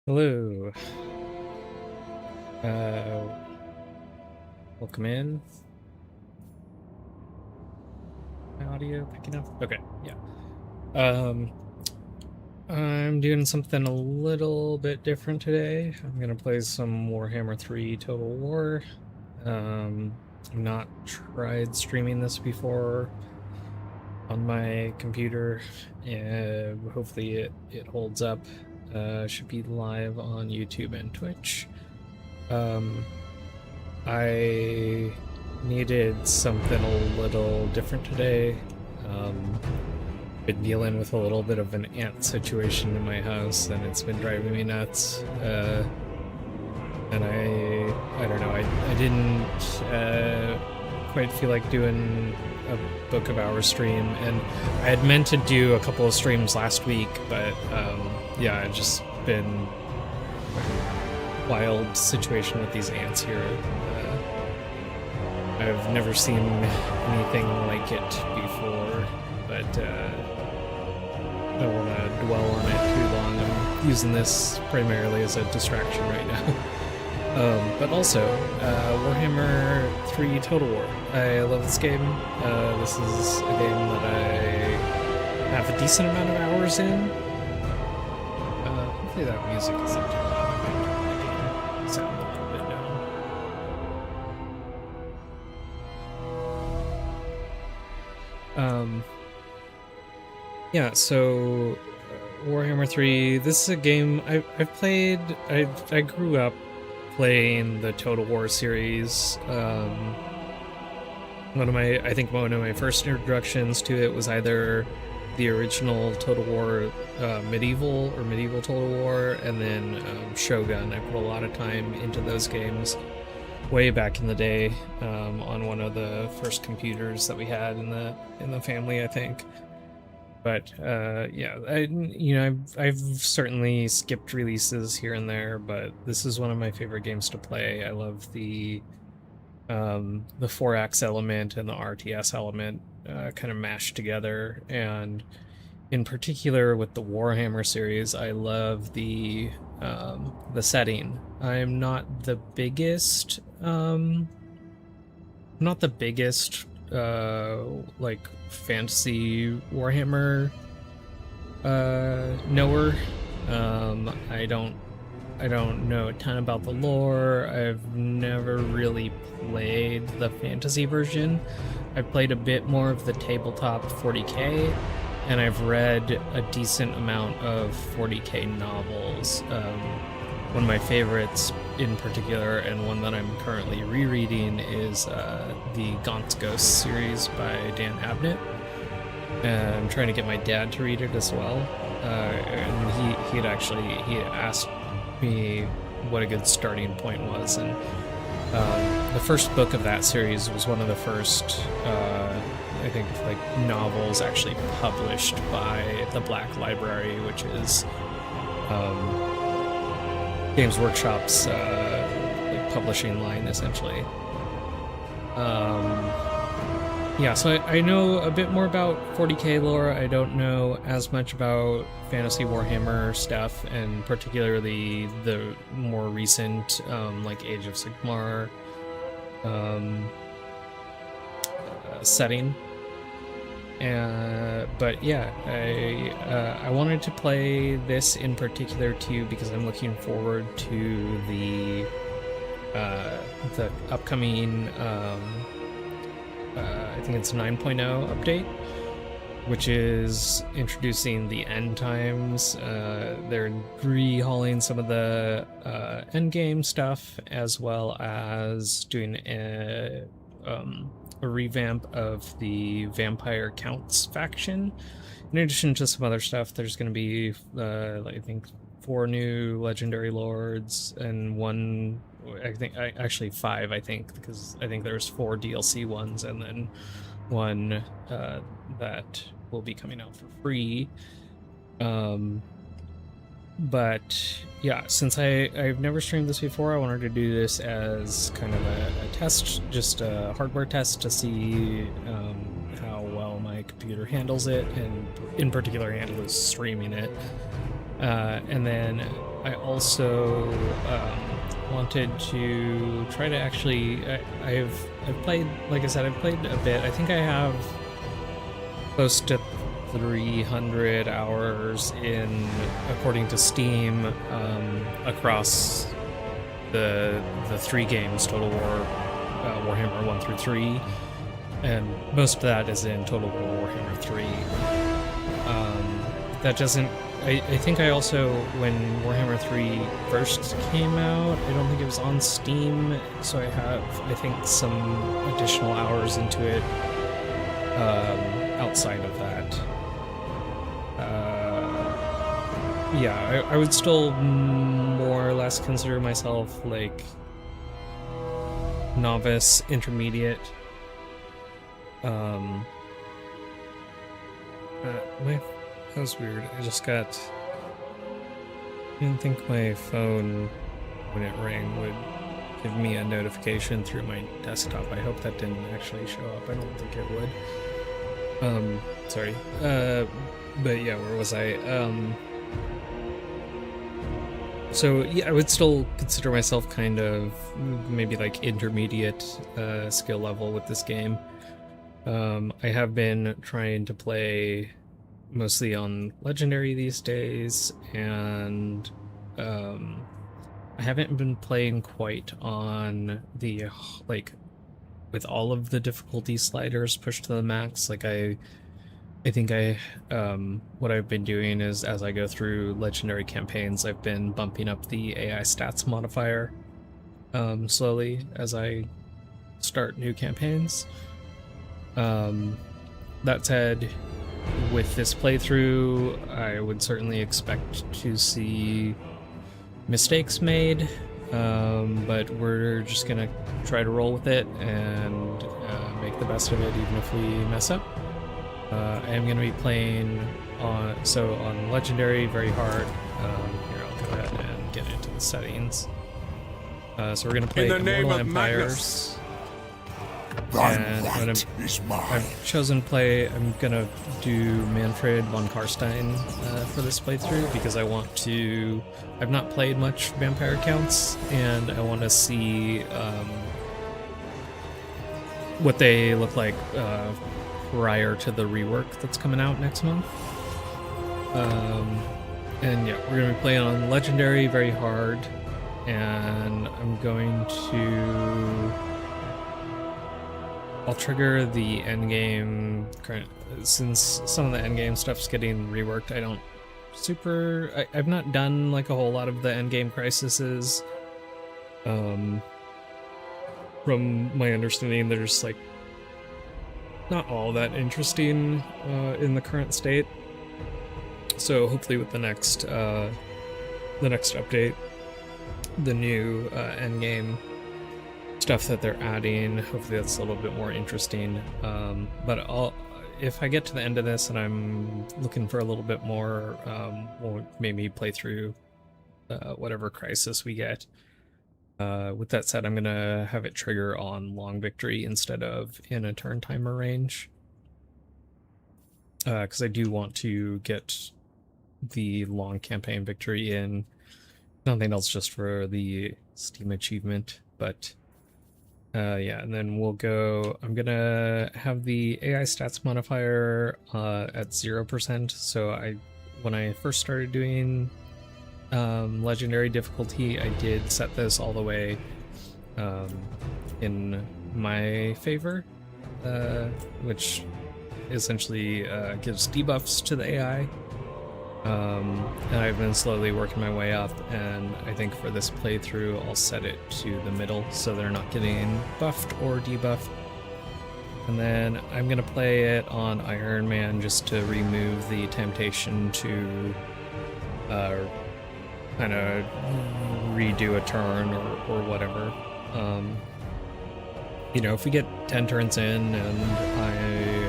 Hello. Uh, Welcome in. My audio picking up? Okay, yeah. I'm doing something a little bit different today. I'm gonna play some Warhammer 3 Total War. I've not tried streaming this before on my computer, and hopefully it holds up. Should be live on YouTube and Twitch. I needed something a little different today. Been dealing with a little bit of an ant situation in my house, and it's been driving me nuts. And I don't know, I didn't quite feel like doing a Book of Hours stream, and I had meant to do a couple of streams last week, but yeah, it's just been a wild situation with these ants here. I've never seen anything like it before, but I don't want to dwell on it too long. I'm using this primarily as a distraction right now. But also, Warhammer 3 Total War. I love this game. This is a game that I have a decent amount of hours in. Hopefully that music isn't too loud. I might turn the game sound a little bit down. Yeah, so Warhammer 3, this is a game I've played. I grew up playing the Total War series. I think one of my first introductions to it was either the original Total War Medieval or Medieval Total War, and then Shogun. I put a lot of time into those games way back in the day, on one of the first computers that we had in the family, I think. But yeah, I've certainly skipped releases here and there, but this is one of my favorite games to play. I love the 4X element and the RTS element kind of mashed together, and in particular with the Warhammer series, I love the setting. I'm not the biggest like fantasy Warhammer knower. I don't know a ton about the lore. I've never really played the fantasy version. I've played a bit more of the tabletop 40k, and I've read a decent amount of 40k novels. One of my favorites in particular, and one that I'm currently rereading, is the Gaunt's Ghosts series by Dan Abnett. I'm trying to get my dad to read it as well. And he had asked me what a good starting point was, and the first book of that series was one of the first I think like novels actually published by the Black Library, which is Games Workshop's like publishing line, essentially. Yeah, so I know a bit more about 40k lore. I don't know as much about fantasy Warhammer stuff, and particularly the more recent, like Age of Sigmar setting. But yeah, I wanted to play this in particular too because I'm looking forward to the upcoming I think it's 9.0 update, which is introducing the end times. They're rehauling some of the endgame stuff, as well as doing a revamp of the Vampire Counts faction. In addition to some other stuff, there's going to be, I think, 4 new legendary lords and one, actually 5, I think, because I think there's 4 DLC ones and then one that will be coming out for free. But yeah, since I've never streamed this before, I wanted to do this as kind of a test, just a hardware test to see how well my computer handles it, and in particular handles streaming it. And then I also wanted to try to actually. I've played, like I said, I've played a bit. I think I have close to 300 hours in, according to Steam, across the 3 games, Total War, Warhammer 1 through 3, and most of that is in Total War Warhammer 3. That doesn't. I think I also, when Warhammer 3 first came out, I don't think it was on Steam, so I have, I think, some additional hours into it outside of that. Yeah, I would still more or less consider myself like novice, intermediate. That was weird. I didn't think my phone, when it rang, would give me a notification through my desktop. I hope that didn't actually show up. I don't think it would. Sorry. But yeah, where was I? So yeah, I would still consider myself kind of maybe like intermediate skill level with this game. I have been trying to play mostly on Legendary these days, and I haven't been playing quite on the, like, with all of the difficulty sliders pushed to the max. Like, I think what I've been doing is, as I go through Legendary campaigns, I've been bumping up the AI stats modifier slowly as I start new campaigns. That said, with this playthrough, I would certainly expect to see mistakes made, but we're just gonna try to roll with it and make the best of it, even if we mess up. I am gonna be playing on Legendary very hard. Here, I'll go ahead and get into the settings. So we're gonna play Immortal Empires. And I've chosen to play, I'm gonna do Mannfred von Carstein for this playthrough because I've not played much vampire counts, and I want to see what they look like prior to the rework that's coming out next month. And yeah, we're gonna be playing on Legendary very hard, and I'll trigger the endgame since some of the endgame stuff's getting reworked. I've not done like a whole lot of the endgame crises. From my understanding, they're just like not all that interesting in the current state. So hopefully with the next update, the new endgame stuff that they're adding, hopefully that's a little bit more interesting. But if I get to the end of this and I'm looking for a little bit more, we'll maybe play through whatever crisis we get. With that said, I'm gonna have it trigger on long victory instead of in a turn timer range, because I do want to get the long campaign victory in. Nothing else, just for the Steam achievement. But yeah, and then I'm gonna have the AI stats modifier at 0%. So when I first started doing Legendary difficulty, I did set this all the way in my favor, which essentially gives debuffs to the AI. And I've been slowly working my way up, and I think for this playthrough I'll set it to the middle so they're not getting buffed or debuffed. And then I'm gonna play it on Iron Man just to remove the temptation to kind of redo a turn or whatever. You know, if we get 10 turns in and I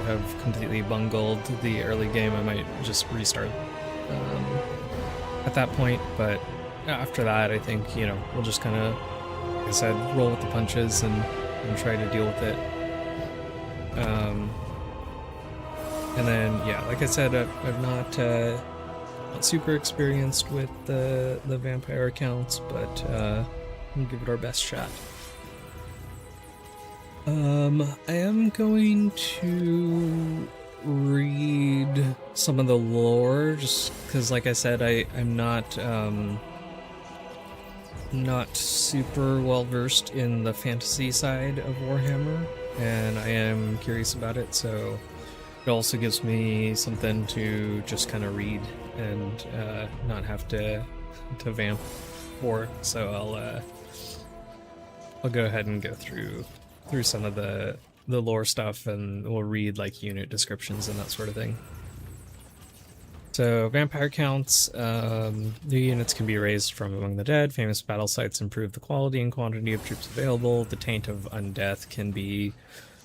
have completely bungled the early game, I might just restart at that point. But after that, I think, you know, we'll just kind of, like I said, roll with the punches and try to deal with it. And then, yeah, like I said, I've not not super experienced with the vampire accounts, but we'll give it our best shot. I am going to read some of the lore, just because, like I said, I'm not super well versed in the fantasy side of Warhammer, and I am curious about it, so it also gives me something to just kind of read and not have to vamp for. So I'll go ahead and go through some of the lore stuff, and we'll read like unit descriptions and that sort of thing. So vampire counts, new units can be raised from among the dead. Famous battle sites improve the quality and quantity of troops available. The taint of undeath can be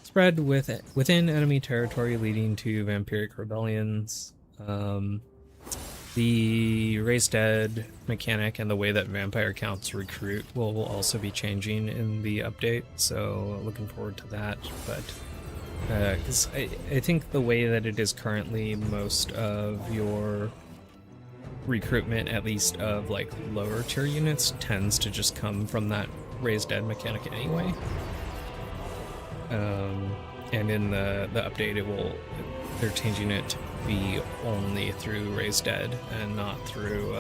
spread within enemy territory, leading to vampiric rebellions. The raised dead mechanic and the way that vampire counts recruit will also be changing in the update, so looking forward to that. But because I think the way that it is currently, most of your recruitment, at least of like lower tier units, tends to just come from that raised dead mechanic anyway. And in the update, they're changing it to be only through raised dead and not through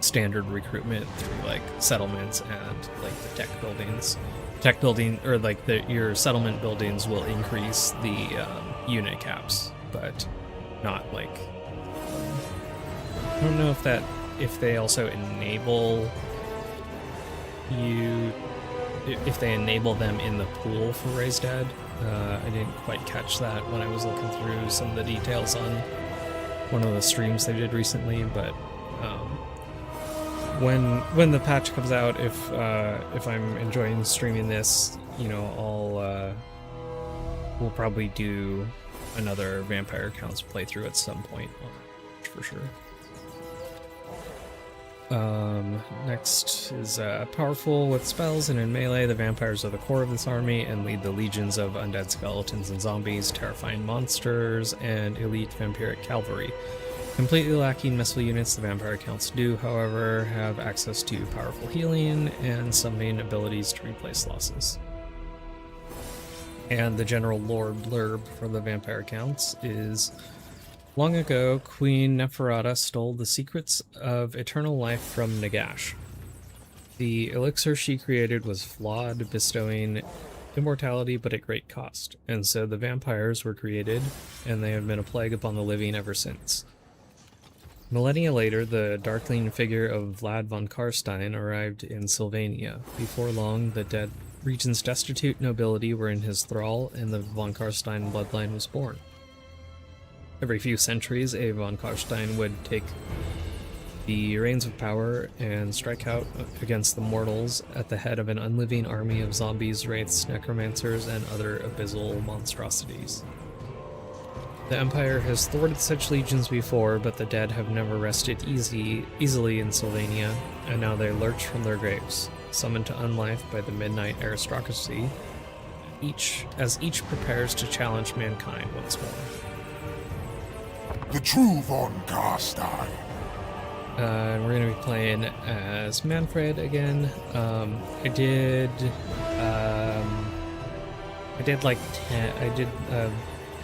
standard recruitment through like settlements and like the tech buildings. Tech building, or like your settlement buildings, will increase the unit caps, but not like I don't know if they also enable you, if they enable them in the pool for raised dead. I didn't quite catch that when I was looking through some of the details on one of the streams they did recently, but when the patch comes out, if I'm enjoying streaming this, you know, we'll probably do another Vampire Counts playthrough at some point for sure. Next is powerful with spells and in melee. The vampires are the core of this army and lead the legions of undead skeletons and zombies, terrifying monsters, and elite vampiric cavalry. Completely lacking missile units, the vampire counts do, however, have access to powerful healing and summoning abilities to replace losses. And the general lore blurb for the vampire counts is: long ago, Queen Neferata stole the secrets of eternal life from Nagash. The elixir she created was flawed, bestowing immortality but at great cost, and so the vampires were created, and they have been a plague upon the living ever since. Millennia later, the darkling figure of Vlad von Carstein arrived in Sylvania. Before long, the region's destitute nobility were in his thrall, and the von Carstein bloodline was born. Every few centuries, a von Carstein would take the reins of power and strike out against the mortals at the head of an unliving army of zombies, wraiths, necromancers, and other abyssal monstrosities. The Empire has thwarted such legions before, but the dead have never rested easily in Sylvania, and now they lurch from their graves, summoned to unlife by the Midnight Aristocracy, as each prepares to challenge mankind once more. The true von Carstein. We're going to be playing as Mannfred again. I did a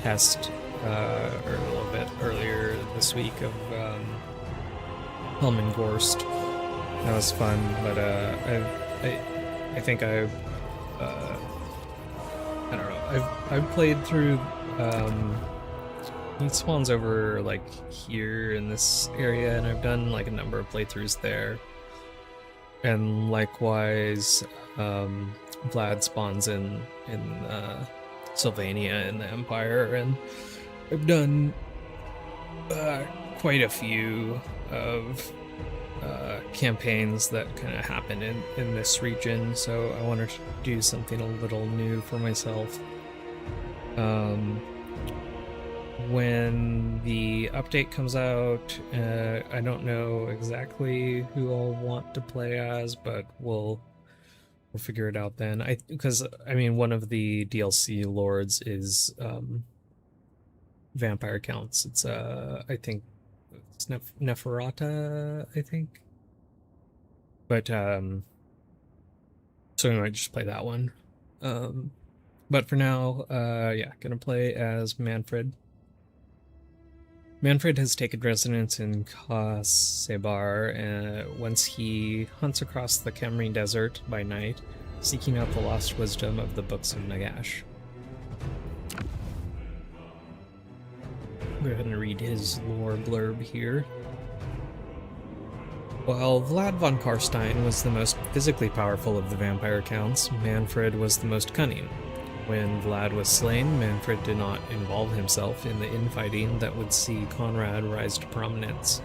test or a little bit earlier this week of Helm Gorst. That was fun, but I think I don't know. I've played through. He spawns over like here in this area, and I've done like a number of playthroughs there. And likewise, Vlad spawns in Sylvania in the Empire, and I've done quite a few of campaigns that kind of happen in this region, so I wanted to do something a little new for myself. When the update comes out, I don't know exactly who I'll want to play as, but we'll figure it out then. Because I mean, one of the DLC lords is Vampire Counts. It's I think it's Neferata, I think. But so we might just play that one. But for now, yeah, gonna play as Mannfred. Mannfred has taken residence in Kasebar once he hunts across the Camarine Desert by night, seeking out the lost wisdom of the Books of Nagash. Go ahead and read his lore blurb here. While Vlad von Carstein was the most physically powerful of the vampire counts, Mannfred was the most cunning. When Vlad was slain, Mannfred did not involve himself in the infighting that would see Conrad rise to prominence.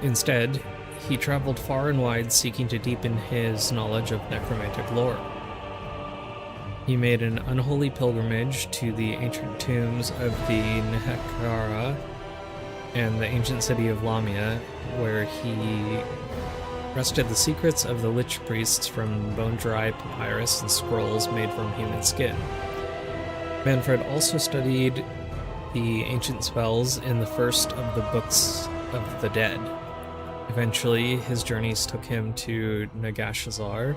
Instead, he traveled far and wide seeking to deepen his knowledge of necromantic lore. He made an unholy pilgrimage to the ancient tombs of the Nehekara and the ancient city of Lamia, where he wrested the secrets of the Lich Priests from bone-dry papyrus and scrolls made from human skin. Mannfred also studied the ancient spells in the first of the Books of the Dead. Eventually, his journeys took him to Nagashazar.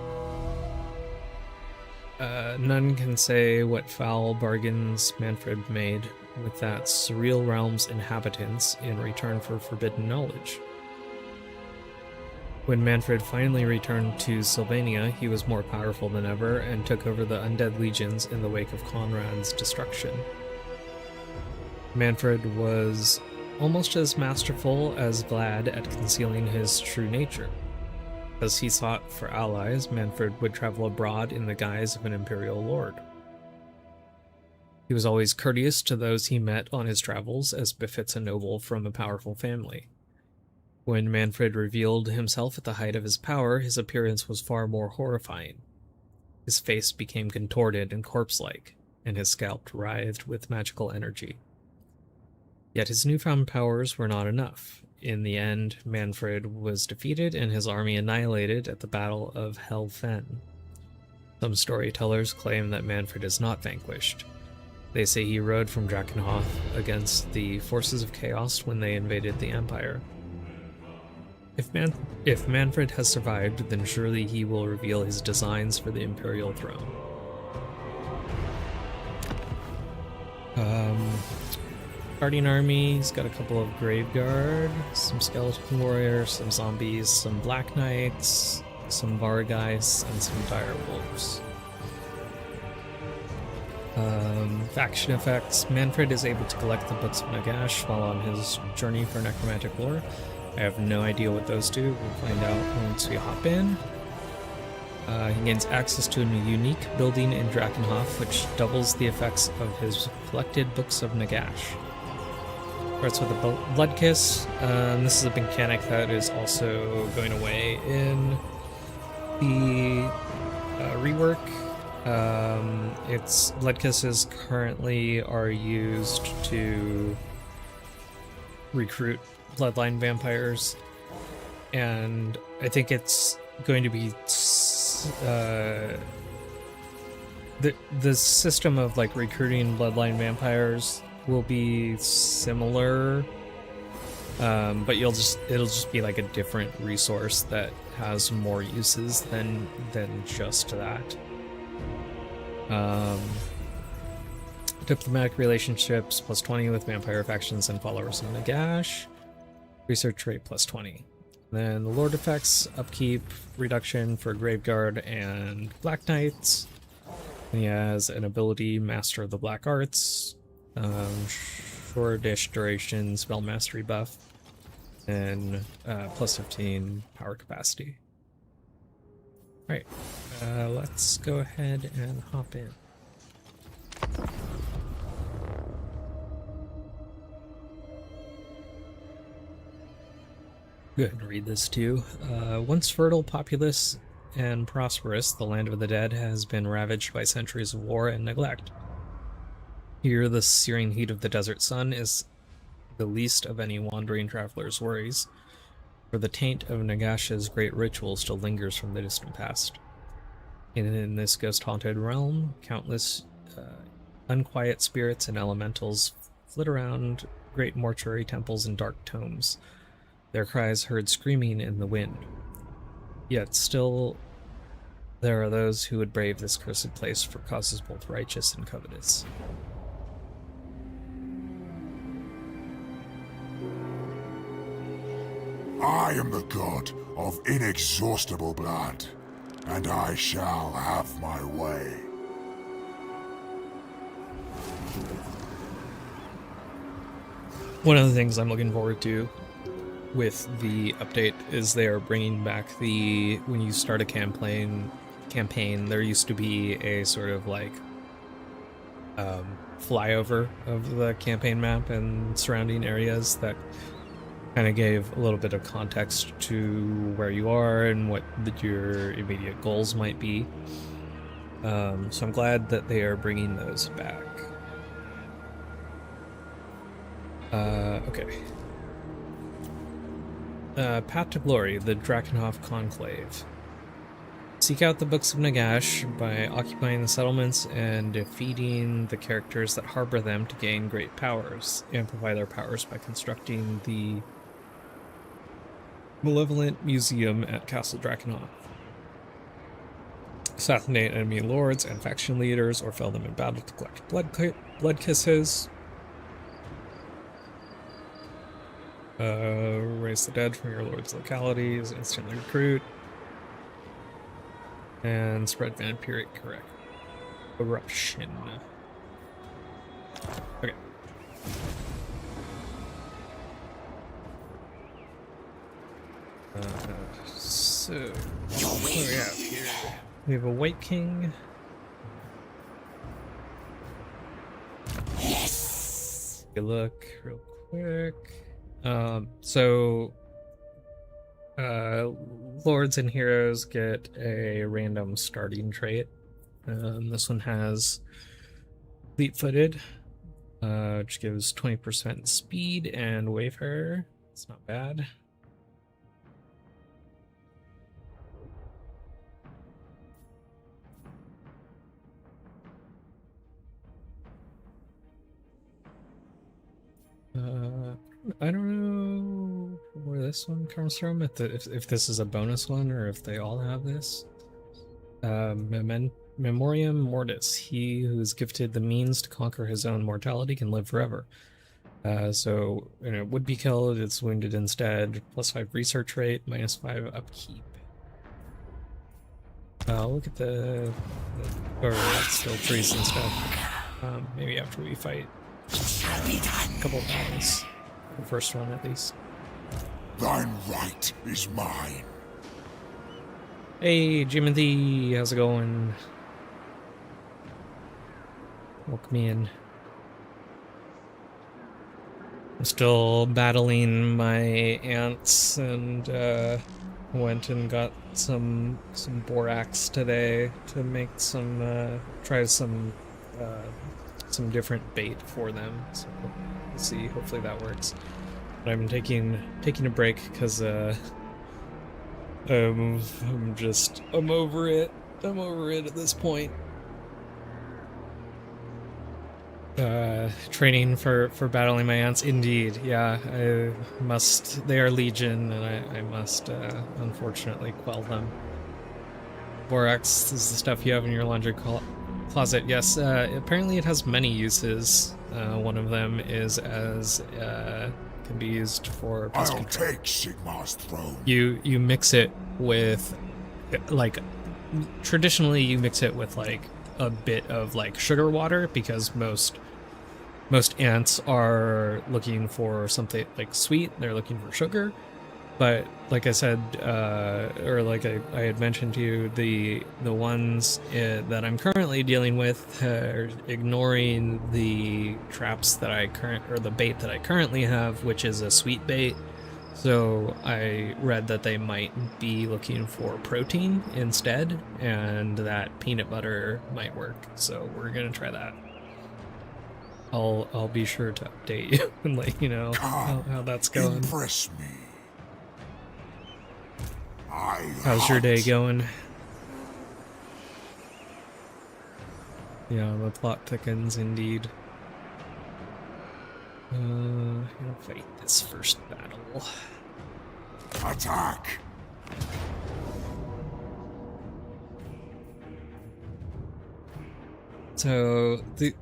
None can say what foul bargains Mannfred made with that surreal realm's inhabitants in return for forbidden knowledge. When Mannfred finally returned to Sylvania, he was more powerful than ever and took over the undead legions in the wake of Conrad's destruction. Mannfred was almost as masterful as Vlad at concealing his true nature. As he sought for allies, Mannfred would travel abroad in the guise of an imperial lord. He was always courteous to those he met on his travels, as befits a noble from a powerful family. When Mannfred revealed himself at the height of his power, his appearance was far more horrifying. His face became contorted and corpse-like, and his scalp writhed with magical energy. Yet his newfound powers were not enough. In the end, Mannfred was defeated and his army annihilated at the Battle of Helfen. Some storytellers claim that Mannfred is not vanquished. They say he rode from Drakenhof against the forces of chaos when they invaded the Empire. If Mannfred has survived, then surely he will reveal his designs for the Imperial throne. Guardian army, he's got a couple of Graveguard, some Skeleton Warriors, some Zombies, some Black Knights, some Vargheists, and some Dire Wolves. Faction effects. Mannfred is able to collect the Books of Nagash while on his journey for necromantic lore. I have no idea what those do. We'll find out once we hop in. He gains access to a unique building in Drakenhof, which doubles the effects of his collected Books of Nagash. Starts with a Blood Kiss. This is a mechanic that is also going away in the rework. Its Blood Kisses currently are used to recruit bloodline vampires, and I think it's going to be the system of like recruiting bloodline vampires will be similar, but it'll just be like a different resource that has more uses than just that. Diplomatic relationships +20 with vampire factions and followers of Nagash. Research rate +20. Then the Lord effects, upkeep, reduction for Graveguard and Black Knights. And he has an ability, Master of the Black Arts, shortish duration spell mastery buff, and +15 power capacity. Alright, let's go ahead and hop in. Go ahead and read this too. Once fertile, populous, and prosperous, the land of the dead has been ravaged by centuries of war and neglect. Here, the searing heat of the desert sun is the least of any wandering traveler's worries, for the taint of Nagash's great ritual still lingers from the distant past. In this ghost-haunted realm, countless unquiet spirits and elementals flit around great mortuary temples and dark tomes, their cries heard screaming in the wind. Yet still there are those who would brave this cursed place for causes both righteous and covetous. I am the god of inexhaustible blood, and I shall have my way. One of the things I'm looking forward to with the update is they are bringing back the, when you start a campaign, there used to be a sort of like flyover of the campaign map and surrounding areas that kind of gave a little bit of context to where you are and what your immediate goals might be. So I'm glad that they are bringing those back. Okay. Path to Glory, the Drakenhof Conclave. Seek out the Books of Nagash by occupying the settlements and defeating the characters that harbor them to gain great powers. Amplify their powers by constructing the Malevolent Museum at Castle Drakenhof. Assassinate enemy lords and faction leaders or fell them in battle to collect blood kisses. Raise the dead from your lord's localities, instantly recruit, and spread vampiric corruption. Okay. So, what do we have here? We have a White King. Yes. Take a look real quick. Lords and heroes get a random starting trait. This one has fleet-footed, which gives 20% speed and wayfarer. It's not bad. I don't know where this one comes from, if this is a bonus one or if they all have this. Memoriam Mortis. He who is gifted the means to conquer his own mortality can live forever. So, would be killed, it's wounded instead. +5 research rate, -5 upkeep. Look at the or still trees and stuff. Maybe after we fight a couple of battles. The first one, at least. Thine right is mine. Hey, Jimothy, how's it going? Welcome me in. I'm still battling my ants and went and got some borax today to make some try some different bait for them. So we'll see. Hopefully that works. But I'm taking a break because I'm over it. I'm over it at this point. Training for battling my ants, indeed. Yeah, I must. They are legion, and I must unfortunately quell them. Borax is the stuff you have in your laundry closet. Yes, apparently it has many uses. One of them is as can be used for pest control. I'll take Sigmar's throne. You mix it with, like, traditionally you mix it with like a bit of like sugar water, because most ants are looking for something like sweet. They're looking for sugar. But like I said, or like I had mentioned to you, the ones that I'm currently dealing with are ignoring the traps that the bait that I currently have, which is a sweet bait. So I read that they might be looking for protein instead, and that peanut butter might work. So we're gonna try that. I'll be sure to update you and let you know how that's going. Impress me. How's your day going? Yeah, the plot thickens indeed. gonna fight this first battle. Attack! So the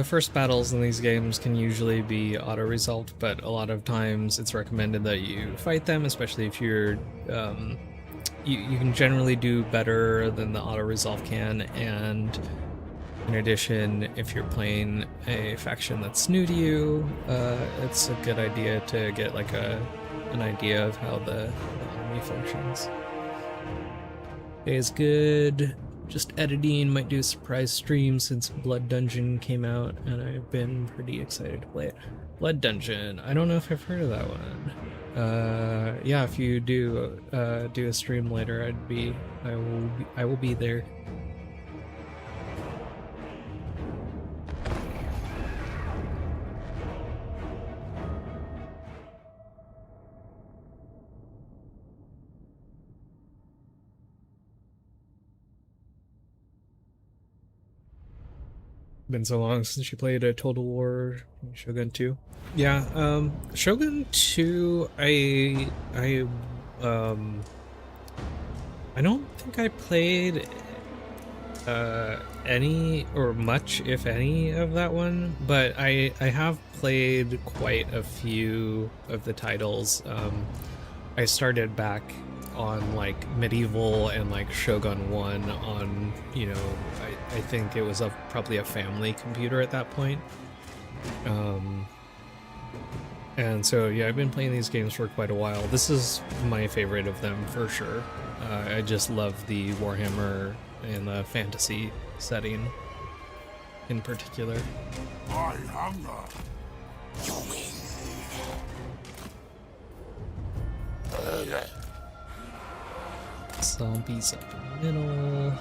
first battles in these games can usually be auto-resolved, but a lot of times it's recommended that you fight them, especially if you're you can generally do better than the auto-resolve can, and in addition, if you're playing a faction that's new to you, it's a good idea to get like an idea of how the army functions. Is good. Just editing, might do a surprise stream since Blood Dungeon came out, and I've been pretty excited to play it. Blood Dungeon, I don't know if I've heard of that one. Yeah, if you do a stream later, I will be there. Been so long since you played a Total War Shogun 2. Yeah, Shogun 2, I don't think I played any or much, if any, of that one, but I have played quite a few of the titles. I started back on like Medieval and like Shogun 1 on, you know, I think it was probably a family computer at that point. And so yeah, I've been playing these games for quite a while. This is my favorite of them for sure. I just love the Warhammer and the fantasy setting in particular. I hunger. You win. Zombies up in the middle.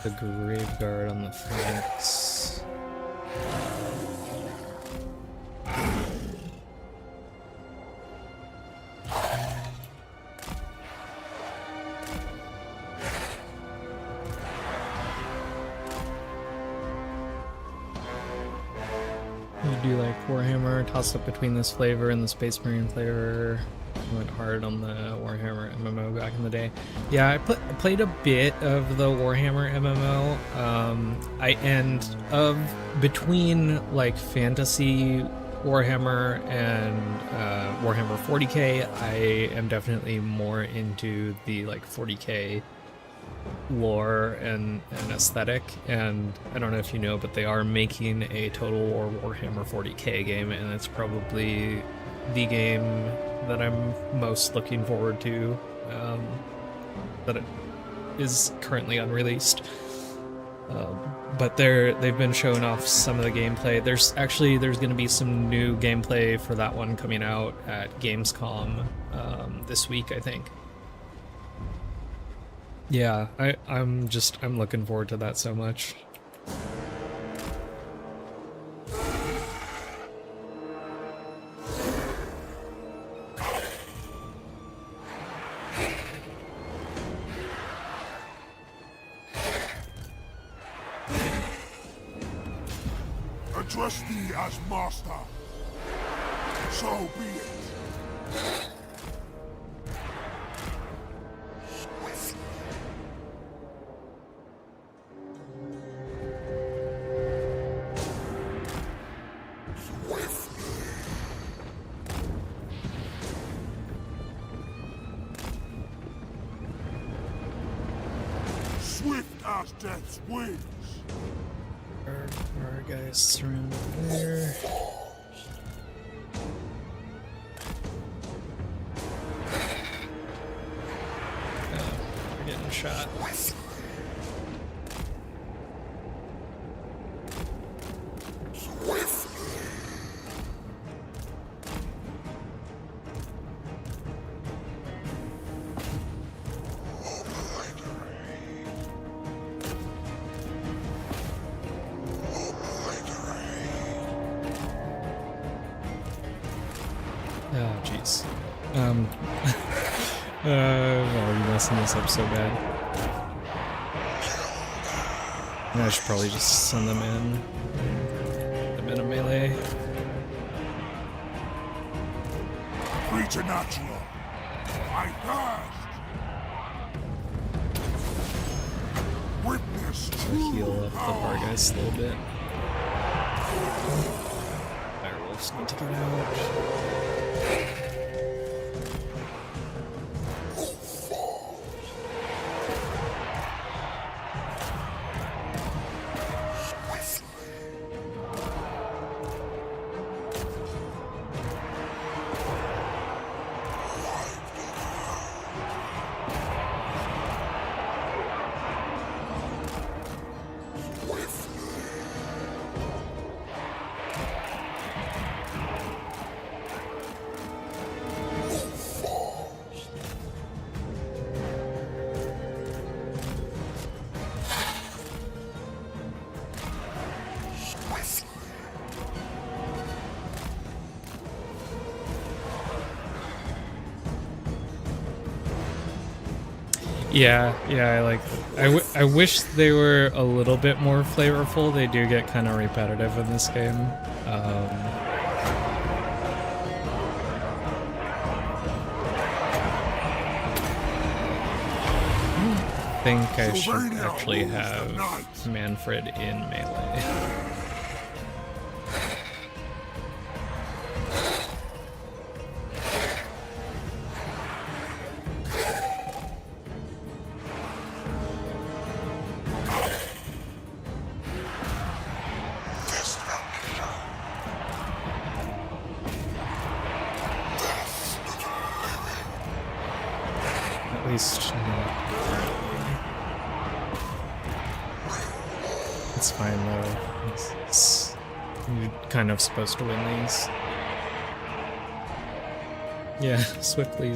The grave guard on the flanks. You do like Warhammer, tossed up between this flavor and the Space Marine flavor. Went hard on the Warhammer MMO back in the day. Yeah, I played a bit of the Warhammer MMO. Between like fantasy Warhammer and Warhammer 40k, I am definitely more into the like 40k lore and aesthetic. And I don't know if you know, but they are making a Total War Warhammer 40k game, and it's probably the game that I'm most looking forward to, that it is currently unreleased. But they've been showing off some of the gameplay. There's going to be some new gameplay for that one coming out at Gamescom this week, I think. Yeah, I'm looking forward to that so much. Address thee as master. So be it. Swift as death's wings. Our guys surrounded there. Oh, we're getting shot. Oh, jeez. Oh, you're messing this up so bad. I should probably just send them in. Put them in a melee. Preternatural. I thirst. Witness I'll heal up the Vargas a little bit. Firewolves need to get out. Yeah, I wish they were a little bit more flavorful. They do get kind of repetitive in this game. I think I should actually have Mannfred in melee. At least not currently. It's fine though. You're kind of supposed to win these. Yeah, swiftly.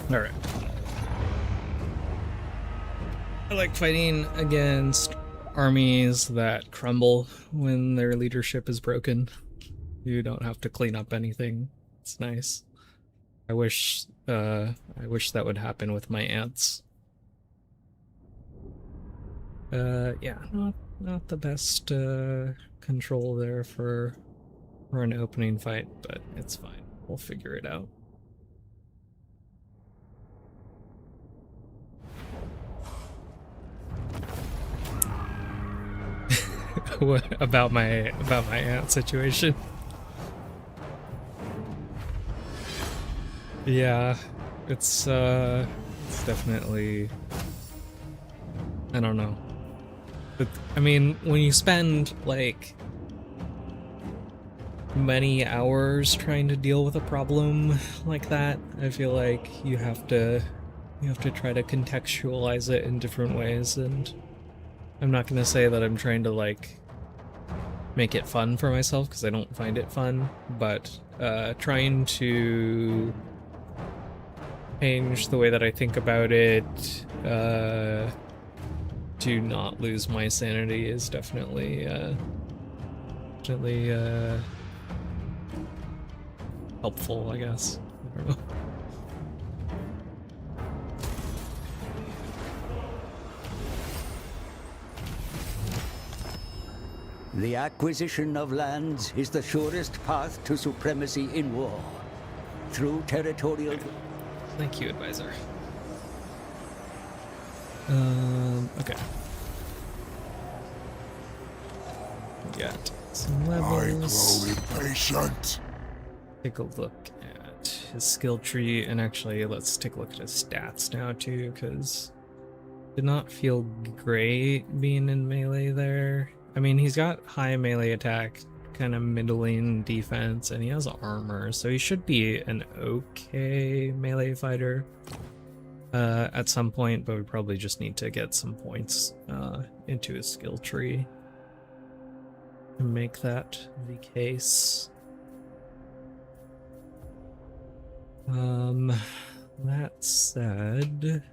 Alright. I like fighting against armies that crumble when their leadership is broken. You don't have to clean up anything. It's nice. I wish that would happen with my ants. Yeah, not the best control there for an opening fight, but it's fine. We'll figure it out. What about my ant situation? Yeah, it's definitely, I don't know. But I mean, when you spend like many hours trying to deal with a problem like that, I feel like you have to try to contextualize it in different ways, and I'm not gonna say that I'm trying to like make it fun for myself, because I don't find it fun, but trying to change the way that I think about it to not lose my sanity is definitely helpful, I guess. I don't know. The acquisition of lands is the surest path to supremacy in war. Through territorial... Thank you, advisor. Okay. We got some I levels. grow impatient. Take a look at his skill tree, and actually let's take a look at his stats now too, because did not feel great being in melee there. I mean, he's got high melee attack, kind of middling defense, and he has armor, so he should be an okay melee fighter at some point, but we probably just need to get some points into his skill tree to make that the case. That said,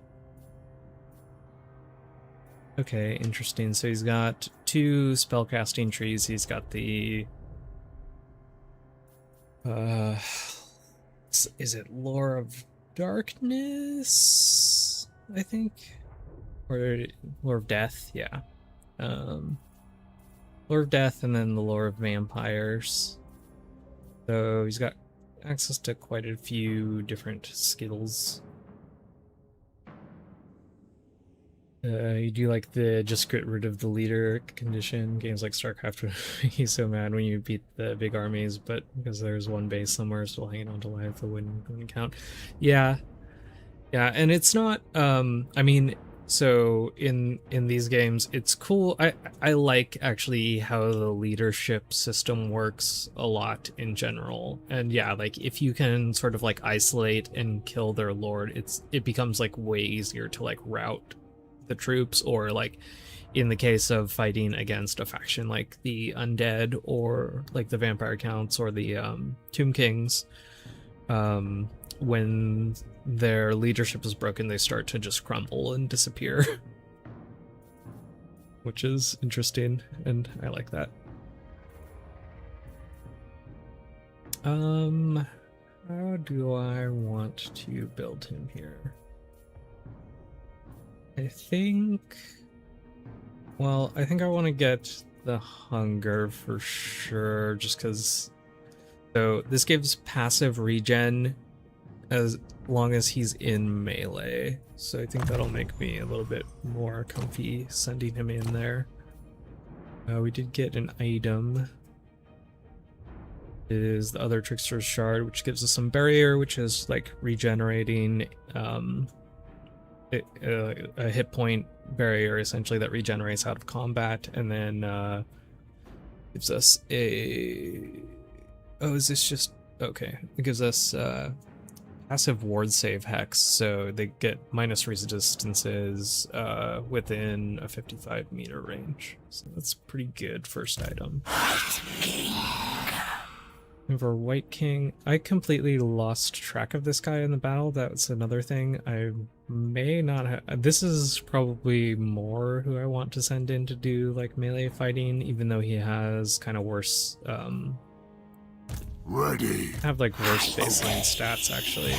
okay, interesting. So he's got 2 spellcasting trees. He's got the is it Lore of Darkness, I think, or Lore of Death? Yeah, Lore of Death, and then the Lore of Vampires. So he's got access to quite a few different skills. You do like the just get rid of the leader condition. Games like StarCraft would be so mad when you beat the big armies, but because there's one base somewhere still hanging on to life, it wouldn't count. Yeah, and it's not. I mean, so in these games, it's cool. I like actually how the leadership system works a lot in general, and yeah, like if you can sort of like isolate and kill their lord, it becomes like way easier to like route the troops, or like in the case of fighting against a faction like the undead or like the vampire counts or the tomb kings, when their leadership is broken, they start to just crumble and disappear. Which is interesting, and I like that. How do I want to build him here? I think I want to get the hunger for sure, just because. So this gives passive regen as long as he's in melee, so I think that'll make me a little bit more comfy sending him in there. We did get an item. It is the other Trickster's Shard, which gives us some barrier, which is like regenerating a hit point barrier essentially that regenerates out of combat, and then gives us a is this just okay? It gives us passive ward save hex, so they get minus resistances within a 55-meter range, so that's pretty good first item. And for White King, I completely lost track of this guy in the battle. That's another thing. I may not have. This is probably more who I want to send in to do like melee fighting, even though he has kind of worse. Ready. Have like worse baseline stats actually.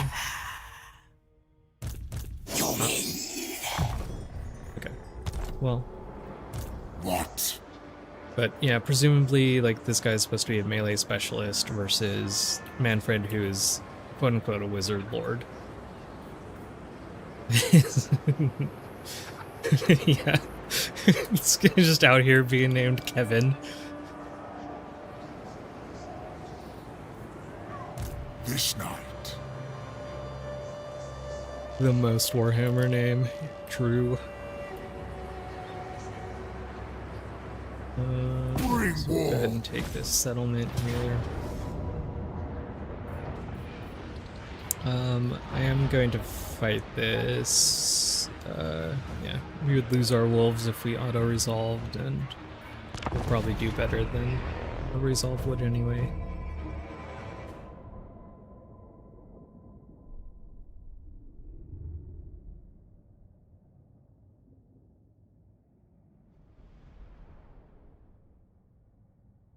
Okay. Well. What? But yeah, presumably like this guy's supposed to be a melee specialist versus Mannfred, who is quote unquote a wizard lord. Yeah. It's just out here being named Kevin. This night. The most Warhammer name. True. Let's go ahead and take this settlement here. I am going to fight this. Yeah, we would lose our wolves if we auto-resolved, and we'll probably do better than a resolve would anyway.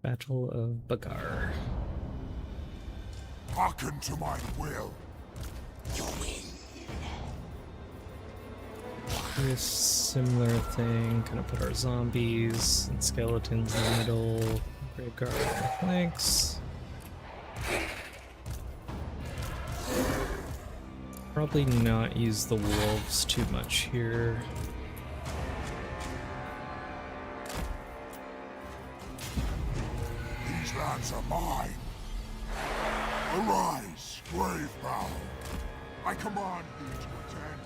Battle of Bagar. Hearken to my will. You win. do a similar thing, kind of put our zombies and skeletons in the middle, graveguard on the flanks. Probably not use the wolves too much here. These lands are mine. Arise, grave bow. I command thee to attend.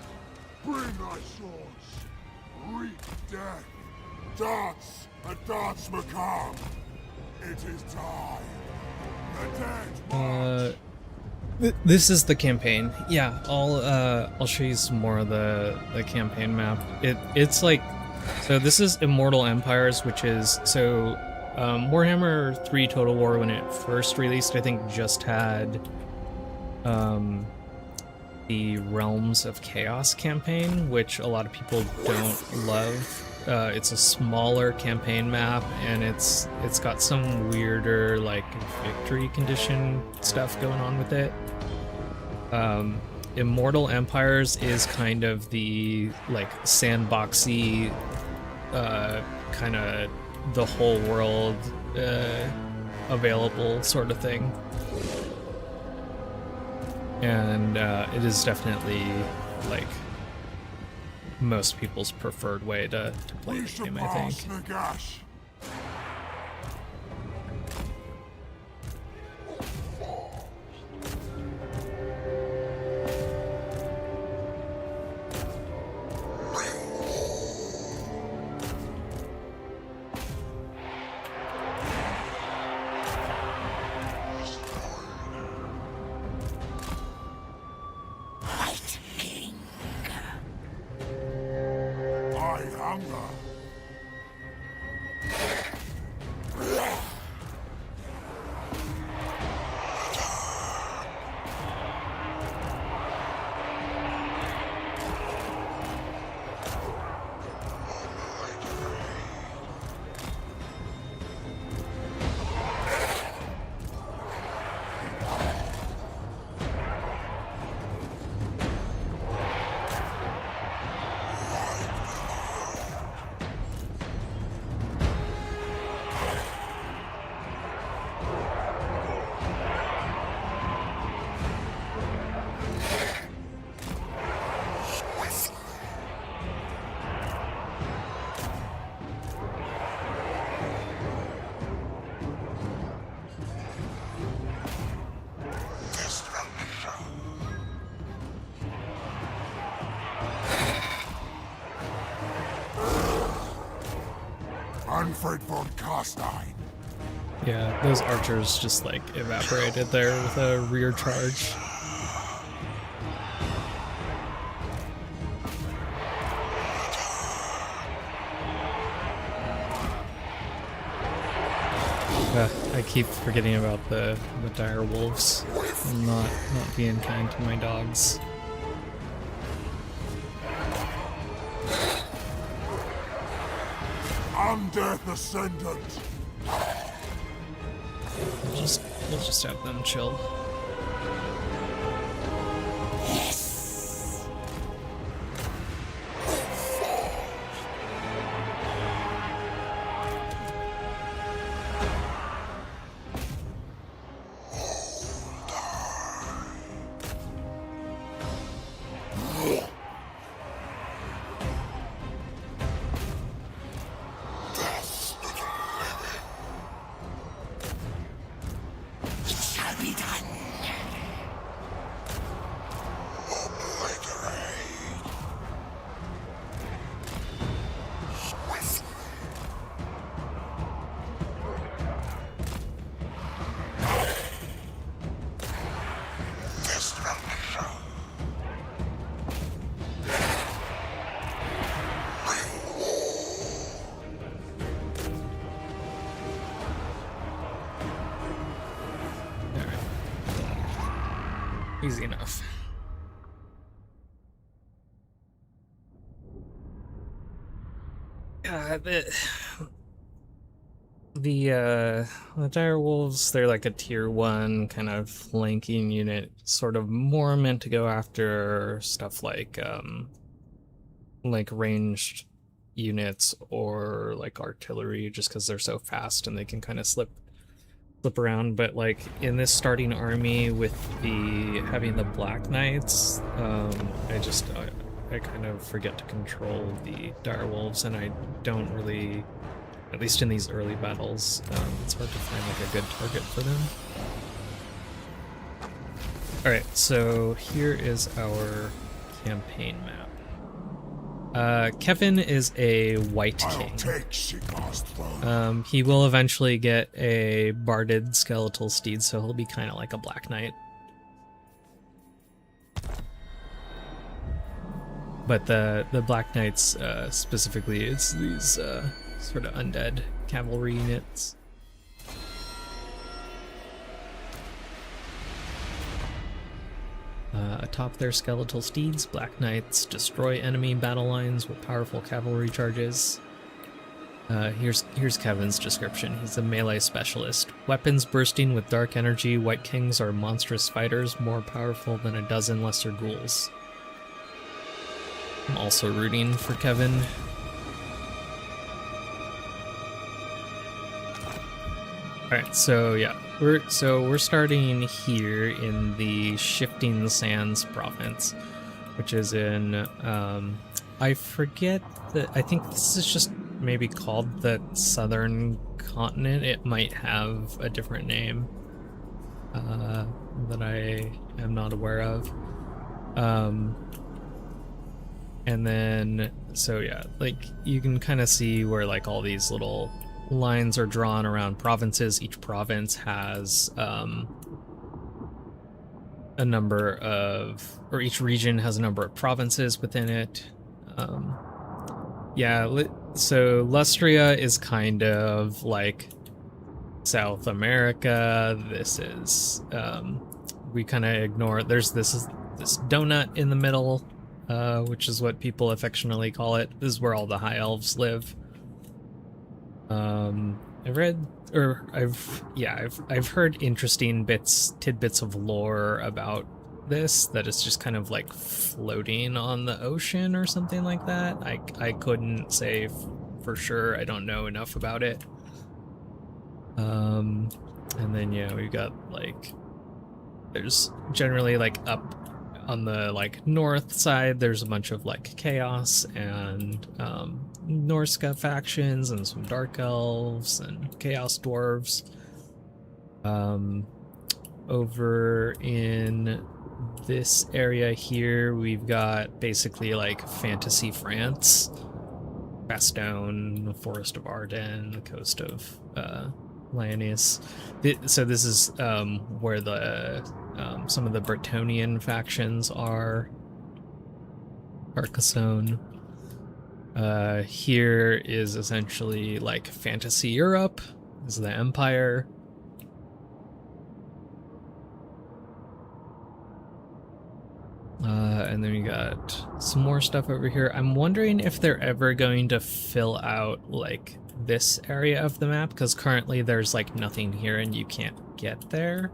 Bring thy swords. Wreak death. Dance a dance macabre. It is time. The dead march. This is the campaign. Yeah, I'll show you some more of the campaign map. It's like, so this is Immortal Empires, which is Warhammer 3 Total War when it first released, I think just had the Realms of Chaos campaign, which a lot of people don't love. It's a smaller campaign map, and it's got some weirder like victory condition stuff going on with it. Immortal Empires is kind of the like sandboxy, kind of the whole world available sort of thing, and it is definitely like most people's preferred way to play the game, I think. Mannfred von Carstein. Yeah, those archers just like evaporated there with a rear charge. I keep forgetting about the dire wolves. I'm not being kind to my dogs. Undeath Ascendant. We'll just have them chill. Easy enough. The dire wolves, they're like a tier 1 kind of flanking unit, sort of more meant to go after stuff like like ranged units or like artillery, just because they're so fast and they can kind of slip around. But like in this starting army with the having the Black Knights, I kind of forget to control the dire wolves, and I don't really, at least in these early battles, it's hard to find like a good target for them. Alright, so here is our campaign map. Kevin is a White King. He will eventually get a barded skeletal steed, so he'll be kind of like a Black Knight. But the Black Knights specifically, it's these sort of undead cavalry units. Atop their skeletal steeds, Black Knights destroy enemy battle lines with powerful cavalry charges. Here's Kevin's description. He's a melee specialist. Weapons bursting with dark energy, White Kings are monstrous fighters, more powerful than a dozen lesser ghouls. I'm also rooting for Kevin. Alright, so yeah, we're starting here in the Shifting Sands province, which is in I forget I think this is just maybe called the Southern Continent. It might have a different name that I am not aware of. And then, so yeah, like you can kind of see where like all these little lines are drawn around provinces. Each province has a number of, or each region has a number of provinces within it. Yeah, so Lustria is kind of like South America. This is, we kind of ignore, there's this donut in the middle, which is what people affectionately call it. This is where all the high elves live. I've heard interesting tidbits of lore about this, that it's just kind of like floating on the ocean or something like that. I couldn't say for sure. I don't know enough about it. And then yeah, we've got like, there's generally like up on the like north side, there's a bunch of like chaos and Norska factions and some dark elves and chaos dwarves. Over in this area here, we've got basically like fantasy France, Bastogne, the Forest of Ardennes, the coast of Lyonesse. So this is where the some of the Bretonnian factions are. Carcassonne. Here is essentially like fantasy Europe. This is the Empire. And then we got some more stuff over here. I'm wondering if they're ever going to fill out like this area of the map, because currently there's like nothing here and you can't get there.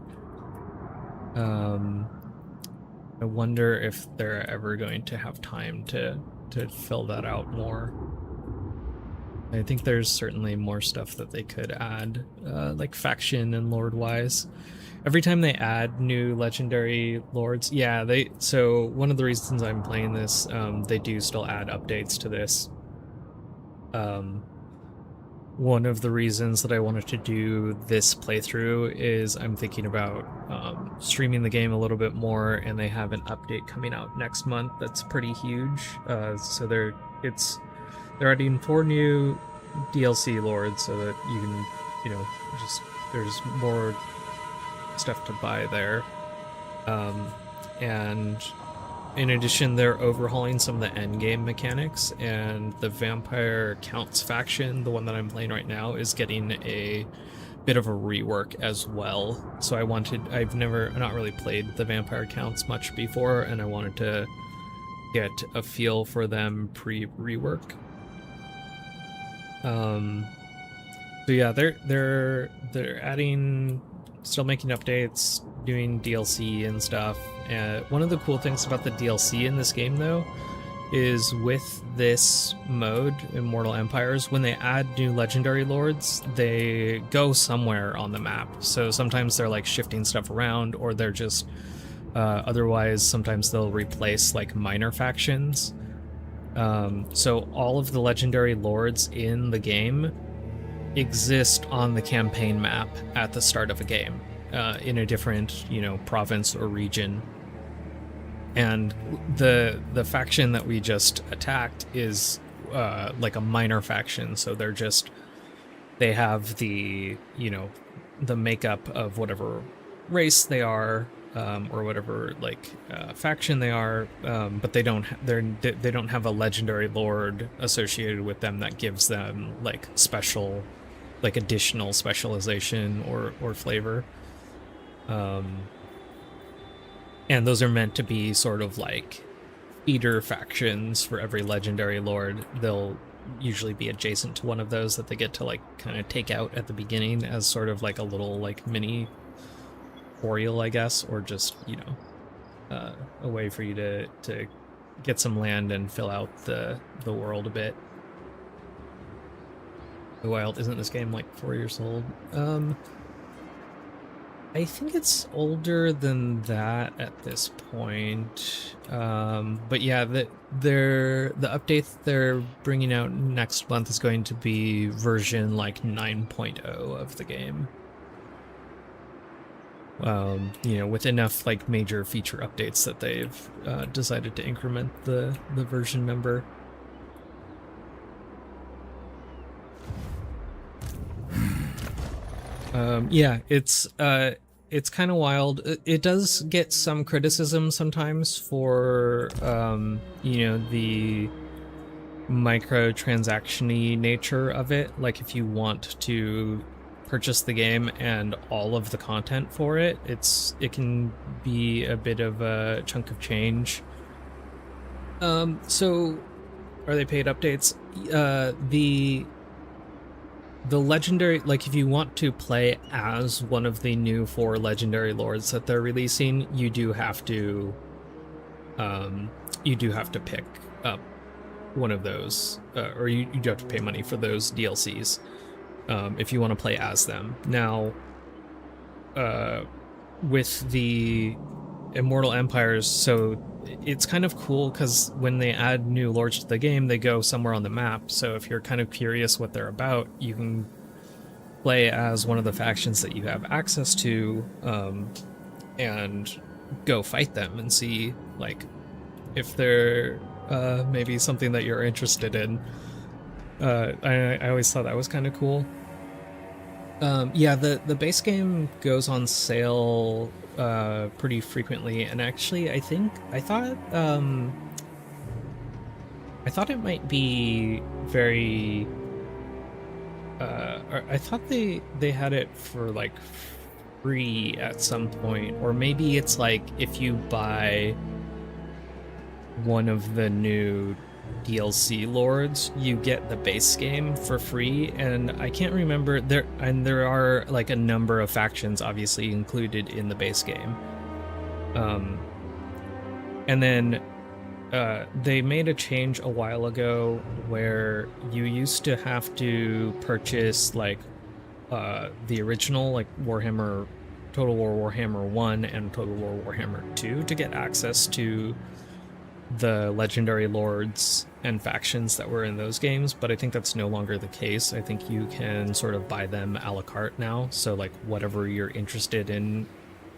I wonder if they're ever going to have time to fill that out more. I think there's certainly more stuff that they could add, like faction and lord wise. Every time they add new legendary lords, yeah, so one of the reasons I'm playing this, they do still add updates to this. One of the reasons that I wanted to do this playthrough is I'm thinking about streaming the game a little bit more, and they have an update coming out next month that's pretty huge. So they're adding 4 new DLC lords so that you can, just there's more stuff to buy there. And in addition, they're overhauling some of the endgame mechanics, and the Vampire Counts faction, the one that I'm playing right now, is getting a bit of a rework as well. So I've not really played the Vampire Counts much before, and I wanted to get a feel for them pre-rework. So yeah, they're adding, still making updates, doing DLC and stuff. And one of the cool things about the DLC in this game, though, is with this mode, Immortal Empires, when they add new legendary lords, they go somewhere on the map. So sometimes they're like shifting stuff around, or they're just otherwise sometimes they'll replace like minor factions. So all of the legendary lords in the game exist on the campaign map at the start of a game, in a different, province or region. And the faction that we just attacked is like a minor faction, so they have the the makeup of whatever race they are, or whatever faction they are, but they don't have a legendary lord associated with them that gives them like special, like additional specialization or flavor. And those are meant to be sort of like feeder factions for every legendary lord. They'll usually be adjacent to one of those that they get to like kind of take out at the beginning as sort of like a little like mini Oriole, I guess, or just, a way for you to get some land and fill out the world a bit. Wild, isn't this game like 4 years old? I think it's older than that at this point. But yeah, the update they're bringing out next month is going to be version like 9.0 of the game. With enough like major feature updates that they've decided to increment the version number. Yeah, it's kind of wild. It does get some criticism sometimes for the microtransaction-y nature of it. Like if you want to purchase the game and all of the content for it, it can be a bit of a chunk of change. So are they paid updates? The legendary, like if you want to play as one of the new 4 legendary lords that they're releasing, you do have to pick up one of those, or you do have to pay money for those DLCs if you want to play as them. Now, with the Immortal Empires, so it's kind of cool because when they add new lords to the game, they go somewhere on the map. So if you're kind of curious what they're about, you can play as one of the factions that you have access to, and go fight them and see like if they're maybe something that you're interested in. I always thought that was kind of cool. Yeah, the base game goes on sale pretty frequently, and actually I thought it might be very I thought they had it for like free at some point, or maybe it's like if you buy one of the new DLC lords, you get the base game for free. And I can't remember, there are like a number of factions obviously included in the base game, and then they made a change a while ago where you used to have to purchase like the original like Total War Warhammer 1 and Total War Warhammer 2 to get access to the legendary lords and factions that were in those games, but I think that's no longer the case. I think you can sort of buy them a la carte now, so like whatever you're interested in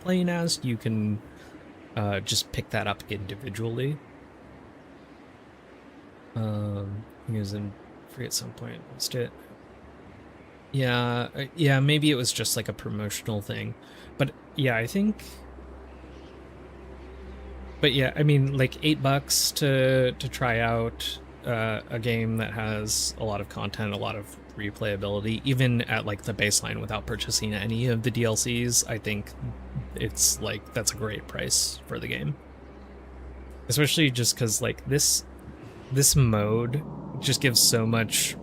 playing as, you can just pick that up individually. He was in free at some point. Missed it. Yeah, maybe it was just like a promotional thing, but yeah, I think. But yeah, I mean, like $8 to try out a game that has a lot of content, a lot of replayability, even at like the baseline without purchasing any of the DLCs. I think it's like that's a great price for the game, especially just because like this mode just gives so much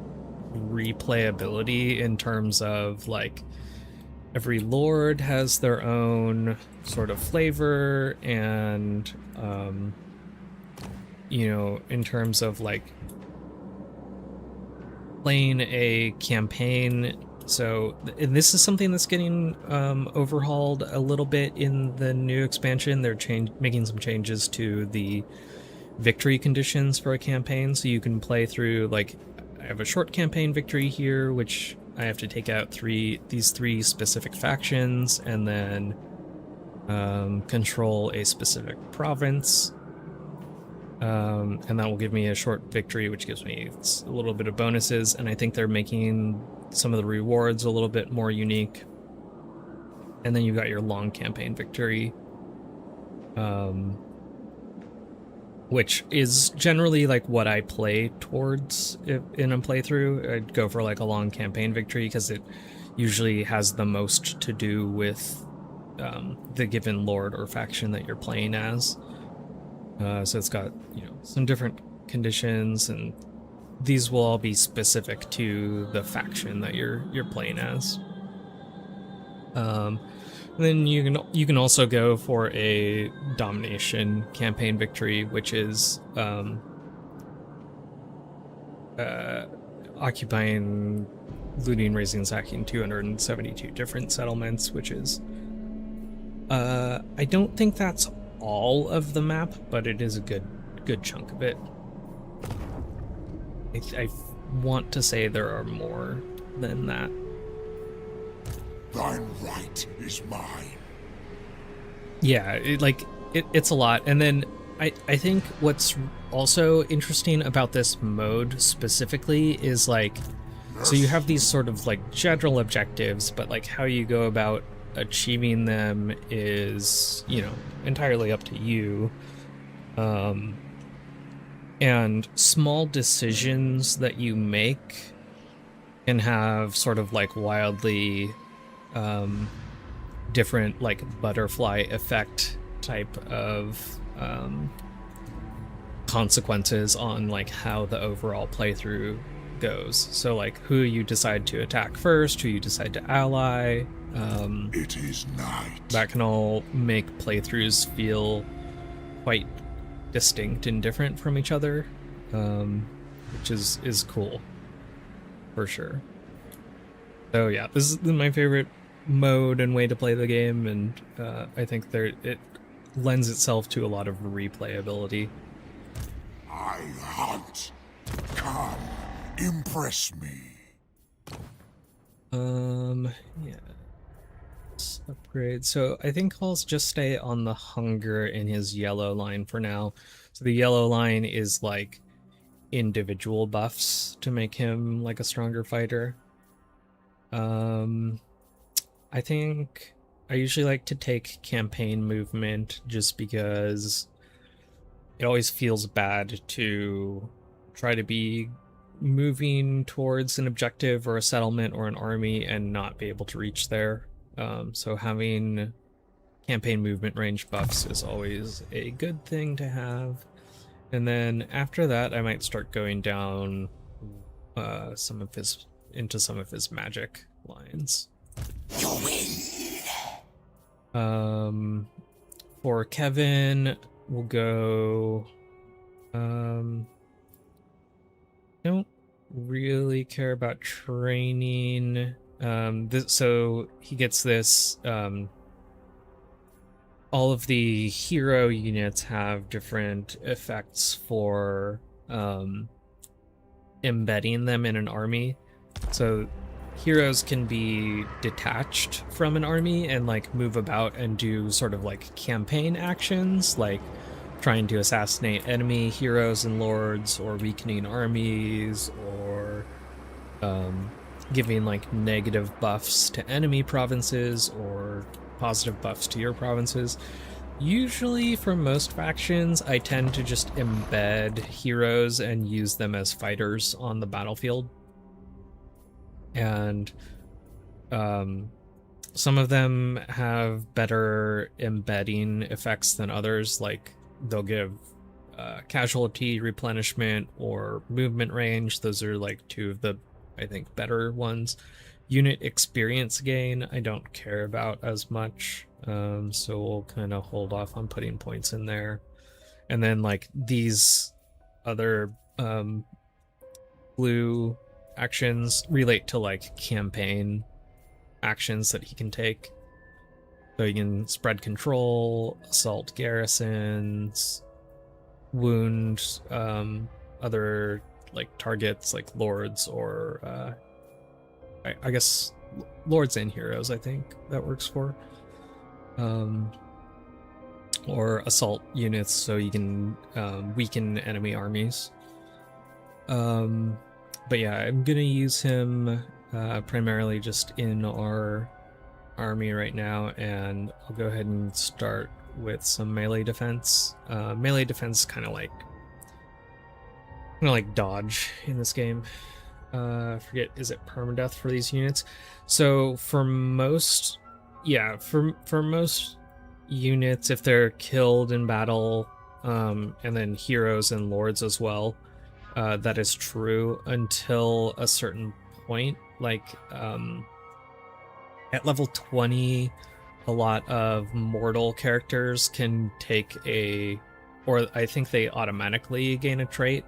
replayability in terms of like every lord has their own sort of flavor, and in terms of like playing a campaign. So, and this is something that's getting overhauled a little bit in the new expansion. They're making some changes to the victory conditions for a campaign, so you can play through, like, I have a short campaign victory here, which I have to take out these three specific factions, and then control a specific province. And that will give me a short victory, which gives me a little bit of bonuses, and I think they're making some of the rewards a little bit more unique. And then you've got your long campaign victory, which is generally like what I play towards in a playthrough. I'd go for like a long campaign victory because it usually has the most to do with the given lord or faction that you're playing as. So it's got, some different conditions, and these will all be specific to the faction that you're playing as. And then you can also go for a domination campaign victory, which is occupying, looting, razing, and sacking 272 different settlements, which is I don't think that's all of the map, but it is a good chunk of it. I want to say there are more than that. Thine right is mine. Yeah, it's a lot. And then I think what's also interesting about this mode specifically is like, so you have these sort of like general objectives, but like how you go about achieving them is, entirely up to you. And small decisions that you make can have sort of like wildly different, like, butterfly effect type of consequences on like how the overall playthrough goes. So like who you decide to attack first, who you decide to ally, it is night. that can all make playthroughs feel quite distinct and different from each other, which is cool for sure. So yeah, this is my favorite mode and way to play the game, and I think it lends itself to a lot of replayability. I hunt. Come, impress me. Yeah. Let's upgrade. So I think I'll just stay on the hunger in his yellow line for now. So the yellow line is like individual buffs to make him like a stronger fighter. I think I usually like to take campaign movement just because it always feels bad to try to be moving towards an objective or a settlement or an army and not be able to reach there. So having campaign movement range buffs is always a good thing to have. And then after that, I might start going down into some of his magic lines. You win. For Kevin, we'll go. Don't really care about training. So he gets this. All of the hero units have different effects for embedding them in an army. So heroes can be detached from an army and like move about and do sort of like campaign actions, like trying to assassinate enemy heroes and lords, or weakening armies, or giving like negative buffs to enemy provinces or positive buffs to your provinces. Usually for most factions, I tend to just embed heroes and use them as fighters on the battlefield. And some of them have better embedding effects than others, like they'll give casualty replenishment or movement range. Those are like two of the, I think, better ones. Unit experience gain, I don't care about as much, so we'll kind of hold off on putting points in there. And then like these other blue actions relate to like campaign actions that he can take. So you can spread control, assault garrisons, wound other like targets like lords or I guess lords and heroes, I think that works for. Or assault units, so you can weaken enemy armies. But yeah, I'm gonna use him primarily just in our army right now, and I'll go ahead and start with some melee defense. Melee defense is kind of like dodge in this game. I forget, is it permadeath for these units? So for most, yeah, for most units, if they're killed in battle, and then heroes and lords as well, that is true until a certain point. Like at level 20, a lot of mortal characters can take or I think they automatically gain a trait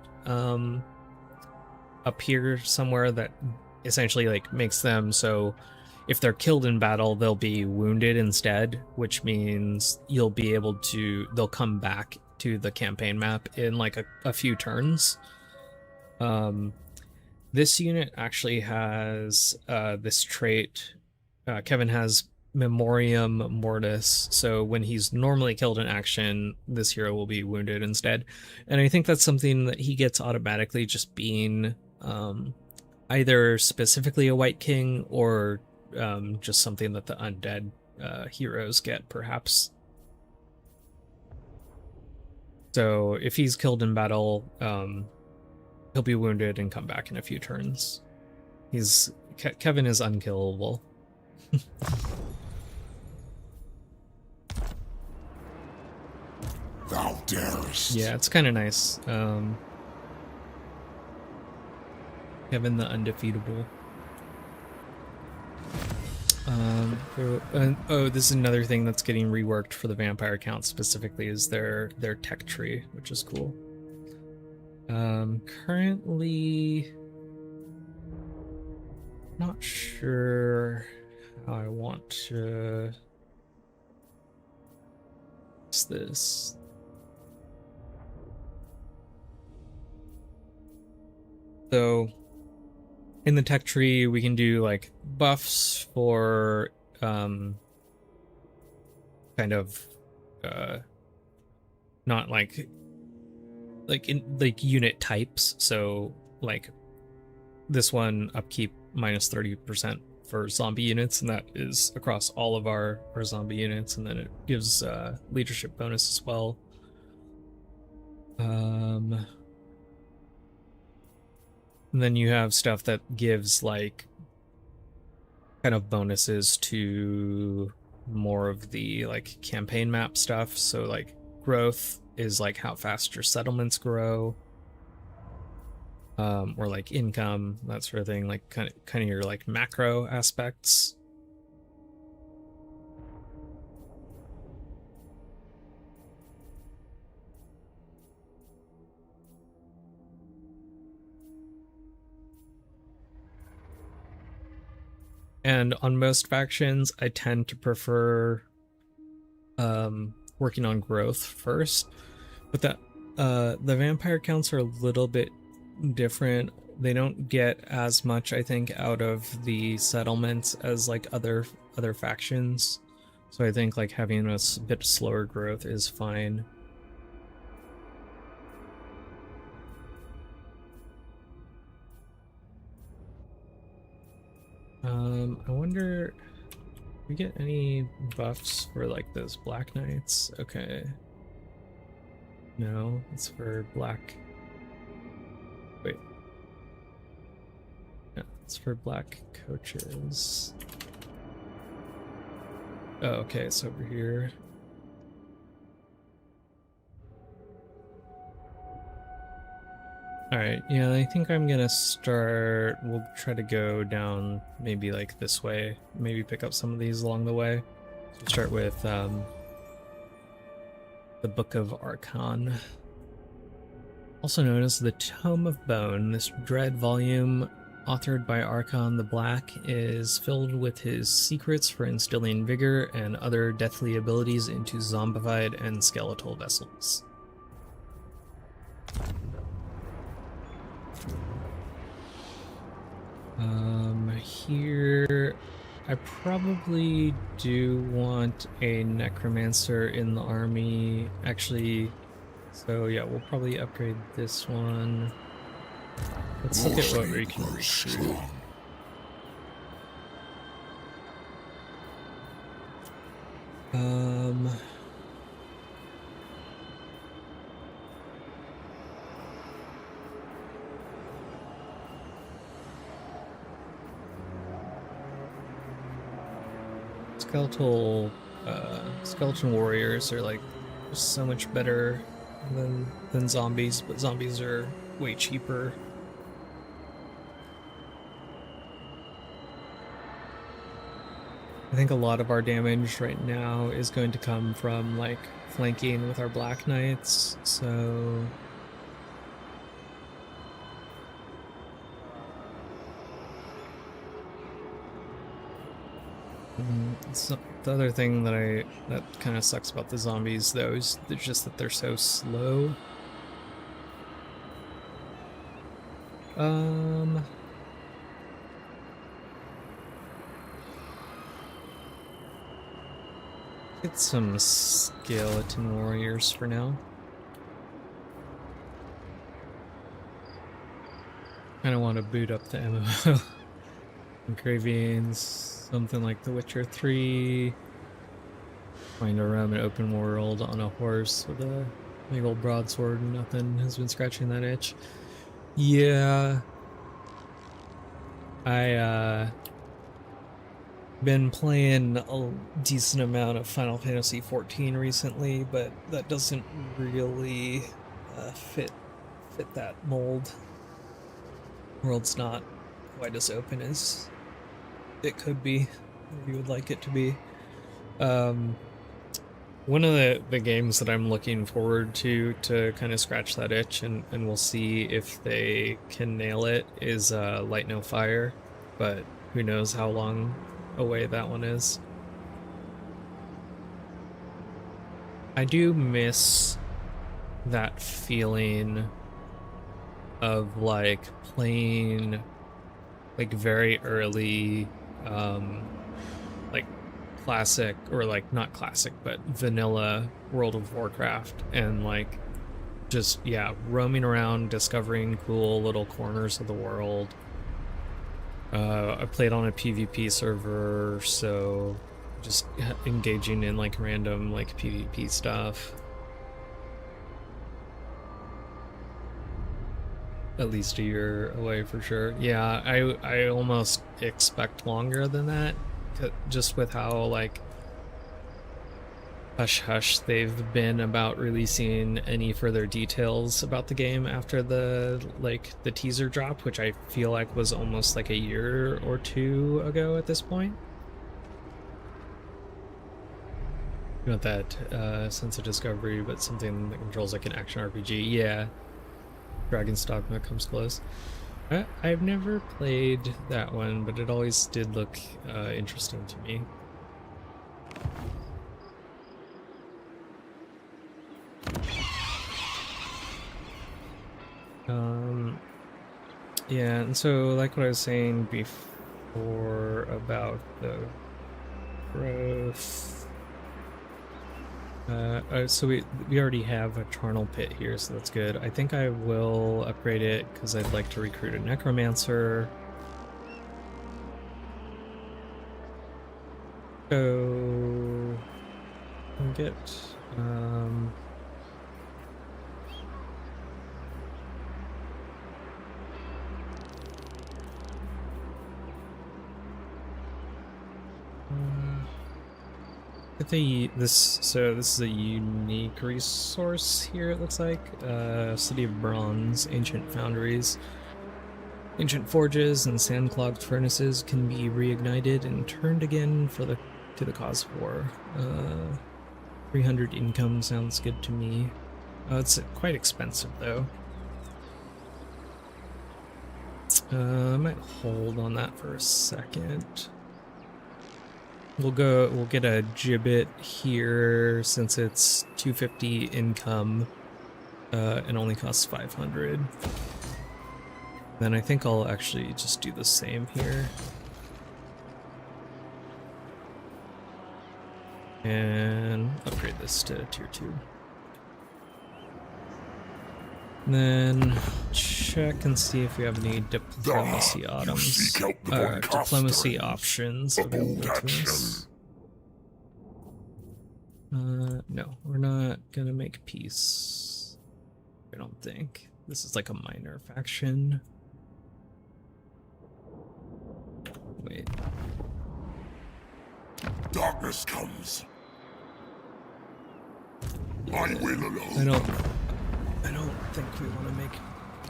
appear somewhere that essentially like makes them so if they're killed in battle, they'll be wounded instead, which means they'll come back to the campaign map in like a few turns. This unit actually has this trait. Kevin has Memoriam Mortis, so when he's normally killed in action, this hero will be wounded instead. And I think that's something that he gets automatically, just being either specifically a White King or just something that the undead heroes get, perhaps. So if he's killed in battle, he'll be wounded and come back in a few turns. Kevin is unkillable. Thou darest. Yeah, it's kind of nice. Kevin the Undefeatable. Oh, this is another thing that's getting reworked for the vampire count specifically, is their tech tree, which is cool. Currently not sure how I want to use this. So in the tech tree, we can do like buffs for kind of not like unit types. So like this one, upkeep minus 30% for zombie units, and that is across all of our zombie units, and then it gives leadership bonus as well. And then you have stuff that gives like kind of bonuses to more of the like campaign map stuff. So like growth is like how fast your settlements grow, or like income, that sort of thing, like kind of your like macro aspects. And on most factions, I tend to prefer working on growth first, but that the vampire counts are a little bit different. They don't get as much, I think, out of the settlements as like other factions. So I think like having a bit slower growth is fine. I wonder if we get any buffs for like those Black Knights. Okay. No, it's for black. Wait. No, it's for black coaches. Oh, okay, it's over here. Alright, yeah, I think I'm gonna start. We'll try to go down maybe like this way. Maybe pick up some of these along the way. So start with the Book of Archon. Also known as the Tome of Bone, this dread volume, authored by Archon the Black, is filled with his secrets for instilling vigor and other deathly abilities into zombified and skeletal vessels. Here, I probably do want a necromancer in the army. Actually, so yeah, we'll probably upgrade this one. Let's look at what we can recruit. Skeleton warriors are like so much better than zombies, but zombies are way cheaper. I think a lot of our damage right now is going to come from like flanking with our Black Knights, so so the other thing that kind of sucks about the zombies though is just that they're so slow. Get some skeleton warriors for now. Kind of want to boot up the MMO. Engravings, something like The Witcher 3. Find a roam an open world on a horse with a big old broadsword and nothing has been scratching that itch. Yeah. Been playing a decent amount of Final Fantasy XIV recently, but that doesn't really fit that mold. World's not quite as open as it could be, or you would like it to be. One of the games that I'm looking forward to kind of scratch that itch, and we'll see if they can nail it, is Light No Fire, but who knows how long away that one is. I do miss that feeling of like playing like very early like classic, or like not classic but vanilla World of Warcraft, and like just roaming around discovering cool little corners of the world. I played on a PvP server, so just engaging in like random like PvP stuff. At least a year away for sure. Yeah, I almost expect longer than that, just with how like hush they've been about releasing any further details about the game after the teaser dropped, which I feel like was almost like a year or two ago at this point. You want that sense of discovery, but something that controls like an action RPG. Yeah, Dragon's Dogma comes close. I've never played that one, but it always did look interesting to me. Yeah, and so like what I was saying before about the growth, so we already have a charnel pit here, so that's good. I think I will upgrade it because I'd like to recruit a necromancer. So I'll get this is a unique resource here, it looks like. City of Bronze, ancient foundries. Ancient forges and sand-clogged furnaces can be reignited and turned again to the cause of war. 300 income sounds good to me. It's quite expensive though. I might hold on that for a second. We'll get a gibbet here since it's 250 income and only costs 500. Then I think I'll actually just do the same here. And upgrade this to tier 2. And then check and see if we have any diplomacy diplomacy options available to us. No, we're not gonna make peace. I don't think. This is like a minor faction. Wait. Darkness comes. I will alone. I don't think we want to make,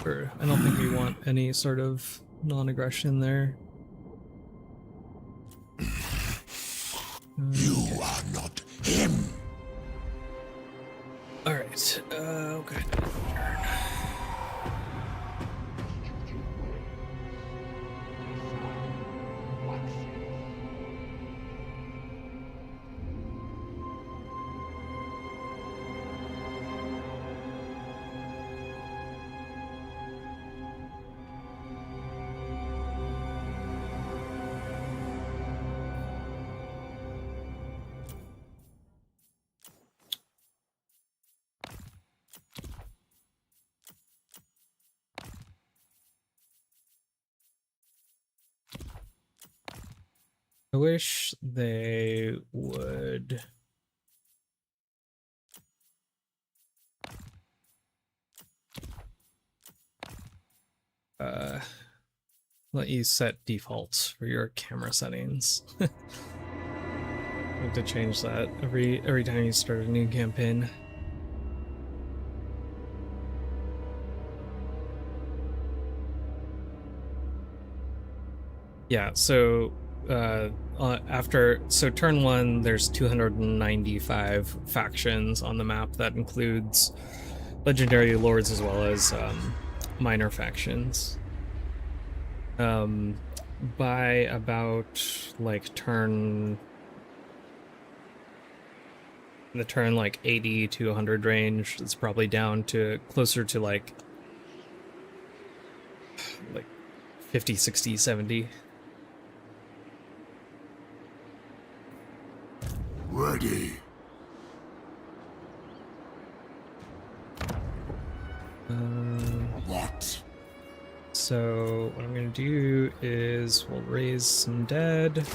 or I don't think we want any sort of non-aggression there. You are not him. All right. Okay. I wish they would let you set defaults for your camera settings. You have to change that every time you start a new campaign. Yeah, so so turn 1, there's 295 factions on the map. That includes legendary lords as well as minor factions. By about like the turn like 80 to 100 range, it's probably down to closer to like 50, 60, 70. Ready. What? So what I'm gonna do is we'll raise some dead,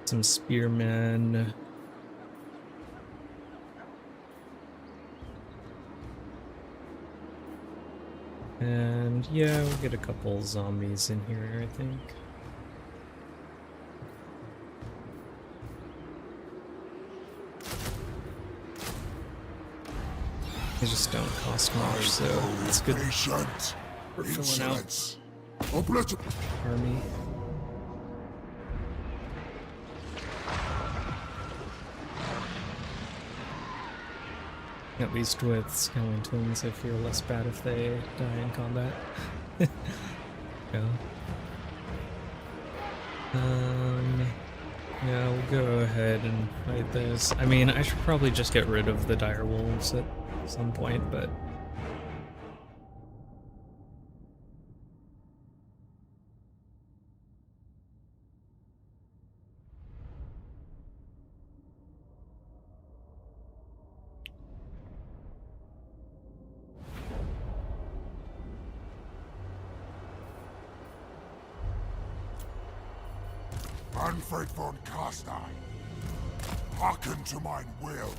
some spearmen. And yeah, we'll get a couple zombies in here, I think. They just don't cost much, so it's good for filling out army. At least with skeletons, I feel less bad if they die in combat. Yeah. Yeah, we'll go ahead and fight this. I mean, I should probably just get rid of the dire wolves at some point, but Mannfred von Carstein, hearken to mine will.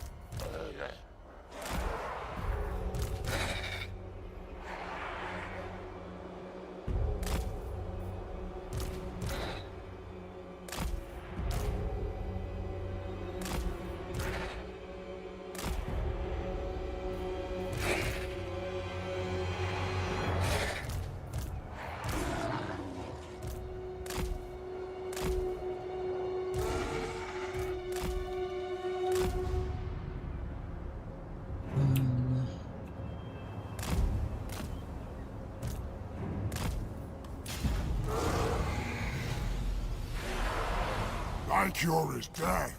My cure is death.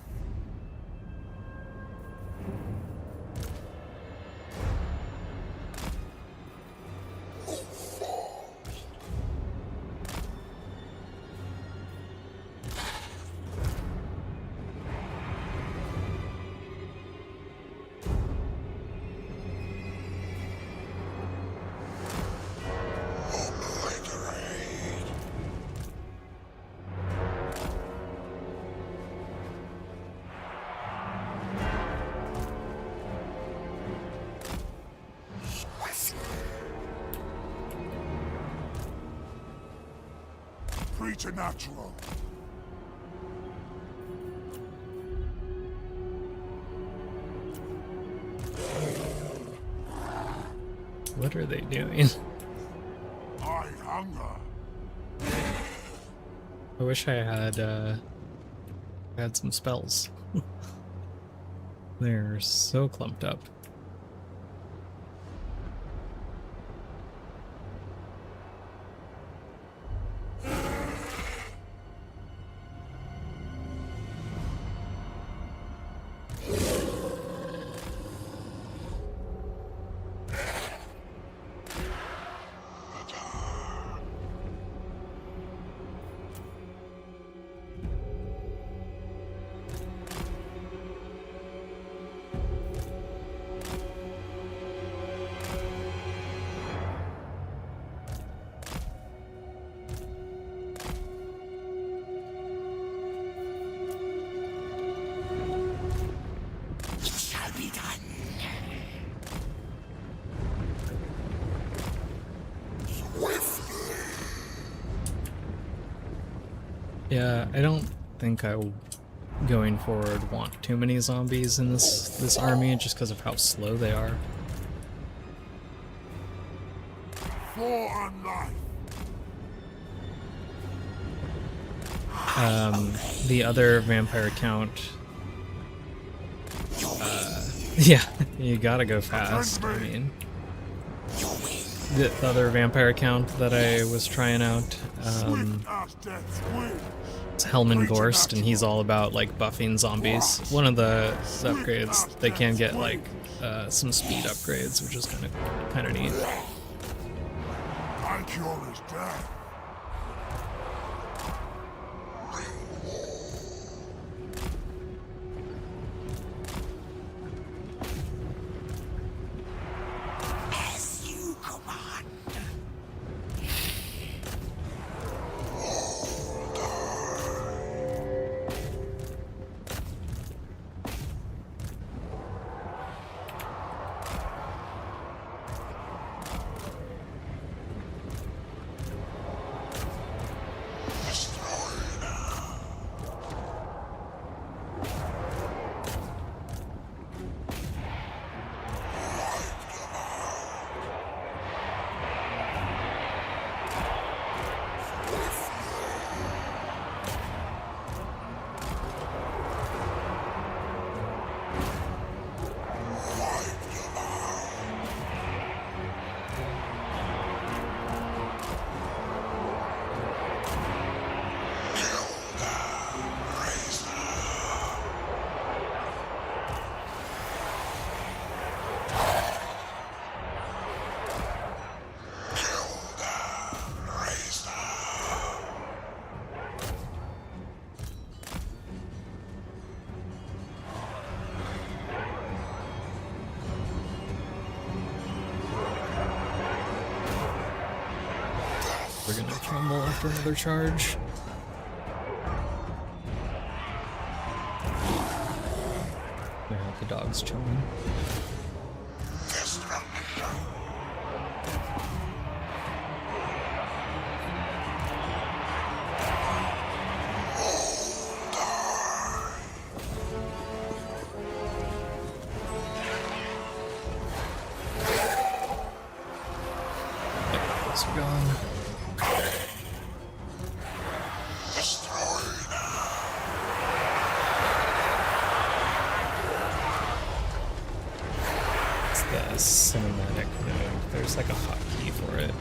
Preternatural. What are they doing? I hunger. I wish I had some spells. They're so clumped up. Yeah, I don't think I going forward want too many zombies in this army just because of how slow they are. For a life. The other vampire count, yeah, you gotta go fast. I mean, the other vampire count that I was trying out, Swift as death's wings. it's Hellman Gorst, and he's all about like buffing zombies. One of the upgrades, they can get like some speed upgrades, which is kind of neat. My cure is death. As you command. We're gonna tremble after another charge. I hope the dog's chilling. Yep, those are gone. The cinematic mode. There's like a hotkey for it.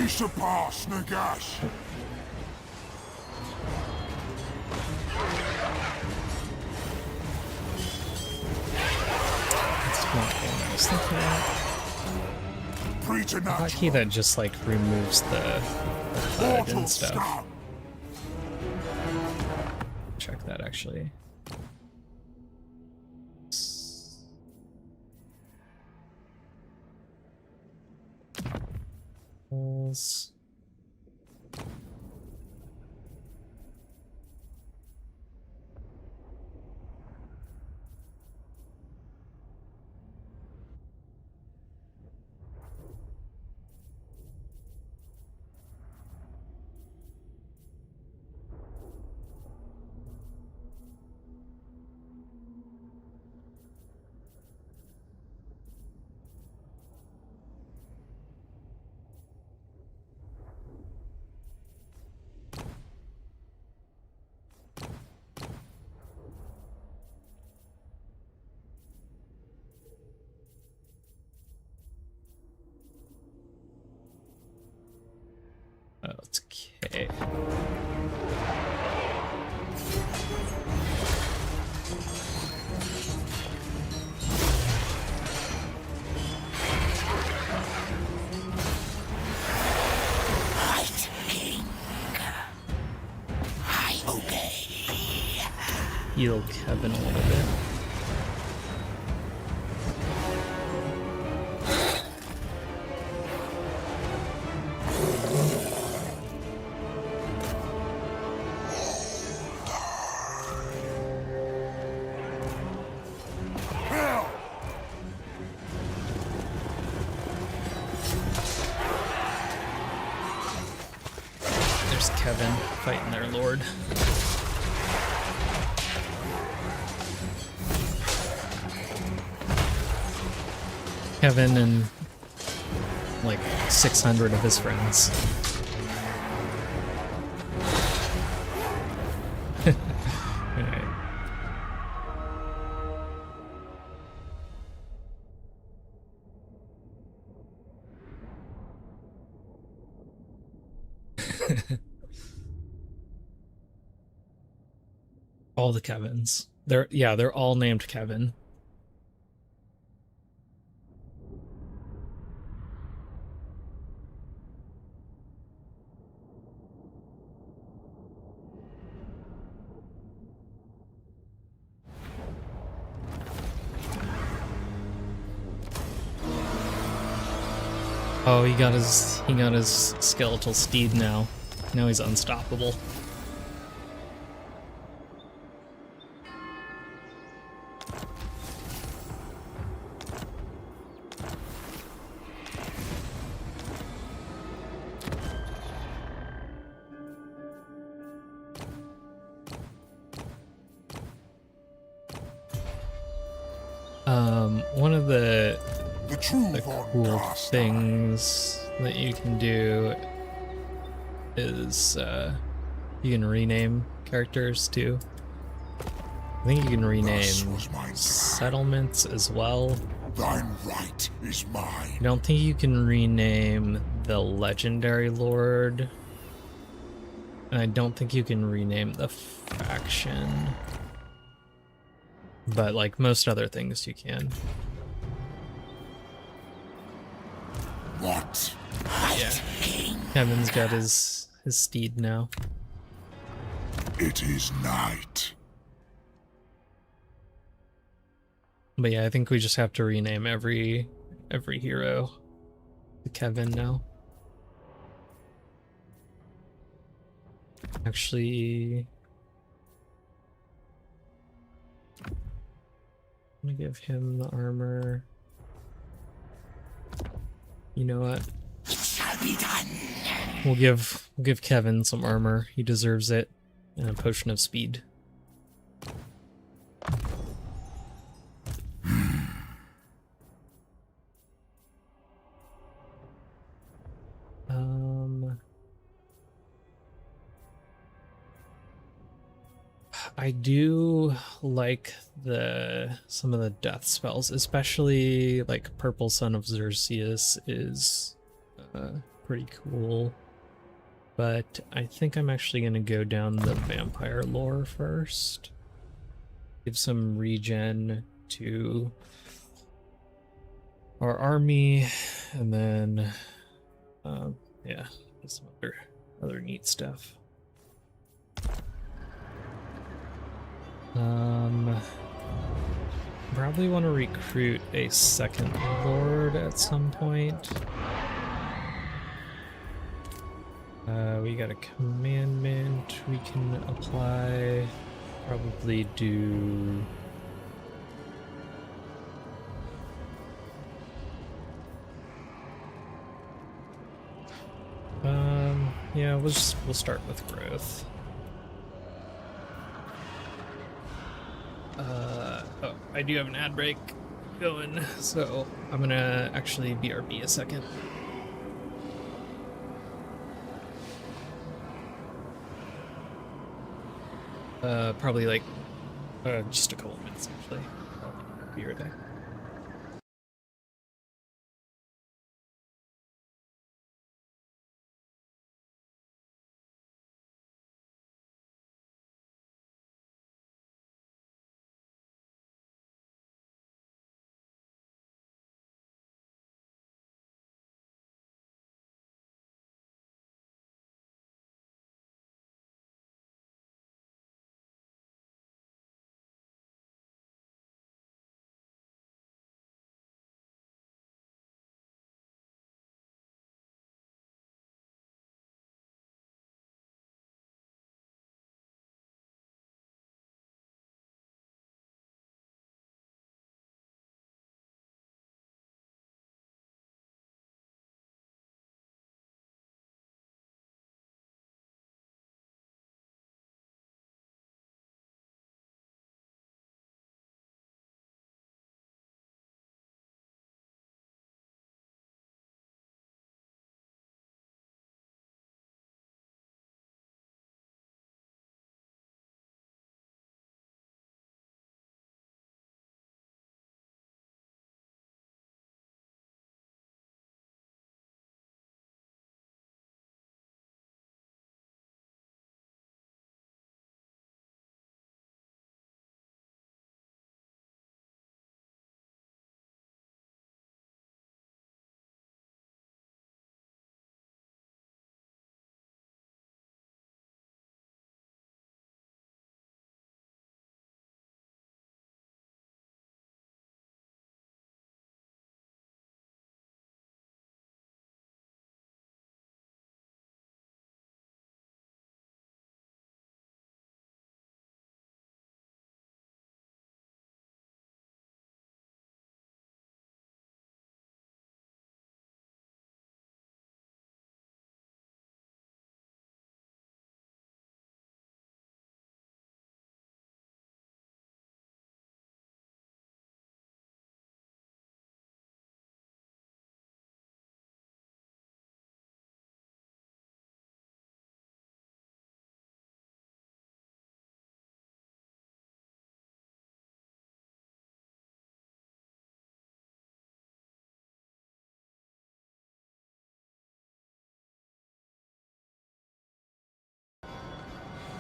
We surpass Nagash. That's not what I was thinking of. Hotkey that just like removes the HUD and stuff. Check that actually. Holes. Okay. Right, King. I obey. Heal Kevin a little bit. There's Kevin fighting their lord. Kevin and like 600 of his friends. Alright. All the Kevins. They're all named Kevin. Oh, he got his skeletal steed now. Now he's unstoppable. One of the cool things that you can do is you can rename characters too. I think you can rename settlements as well. Thine right is mine. I don't think you can rename the legendary lord. And I don't think you can rename the faction. But like most other things you can. What? Yeah. Kevin's got his steed now. It is night. But yeah, I think we just have to rename every hero to Kevin now. Actually, I'm gonna give him the armor. You know what? It shall be done. We'll give Kevin some armor. He deserves it. And a potion of speed. I do like some of the death spells, especially like Purple Son of Xerxes is pretty cool. But I think I'm actually going to go down the vampire lore first. Give some regen to our army, and then, yeah, some other neat stuff. Probably want to recruit a second lord at some point. We got a commandment we can apply. Probably do... yeah, we'll start with growth. Oh, I do have an ad break going, so I'm gonna actually BRB a second. Probably like, just a couple of minutes actually. I'll be right back.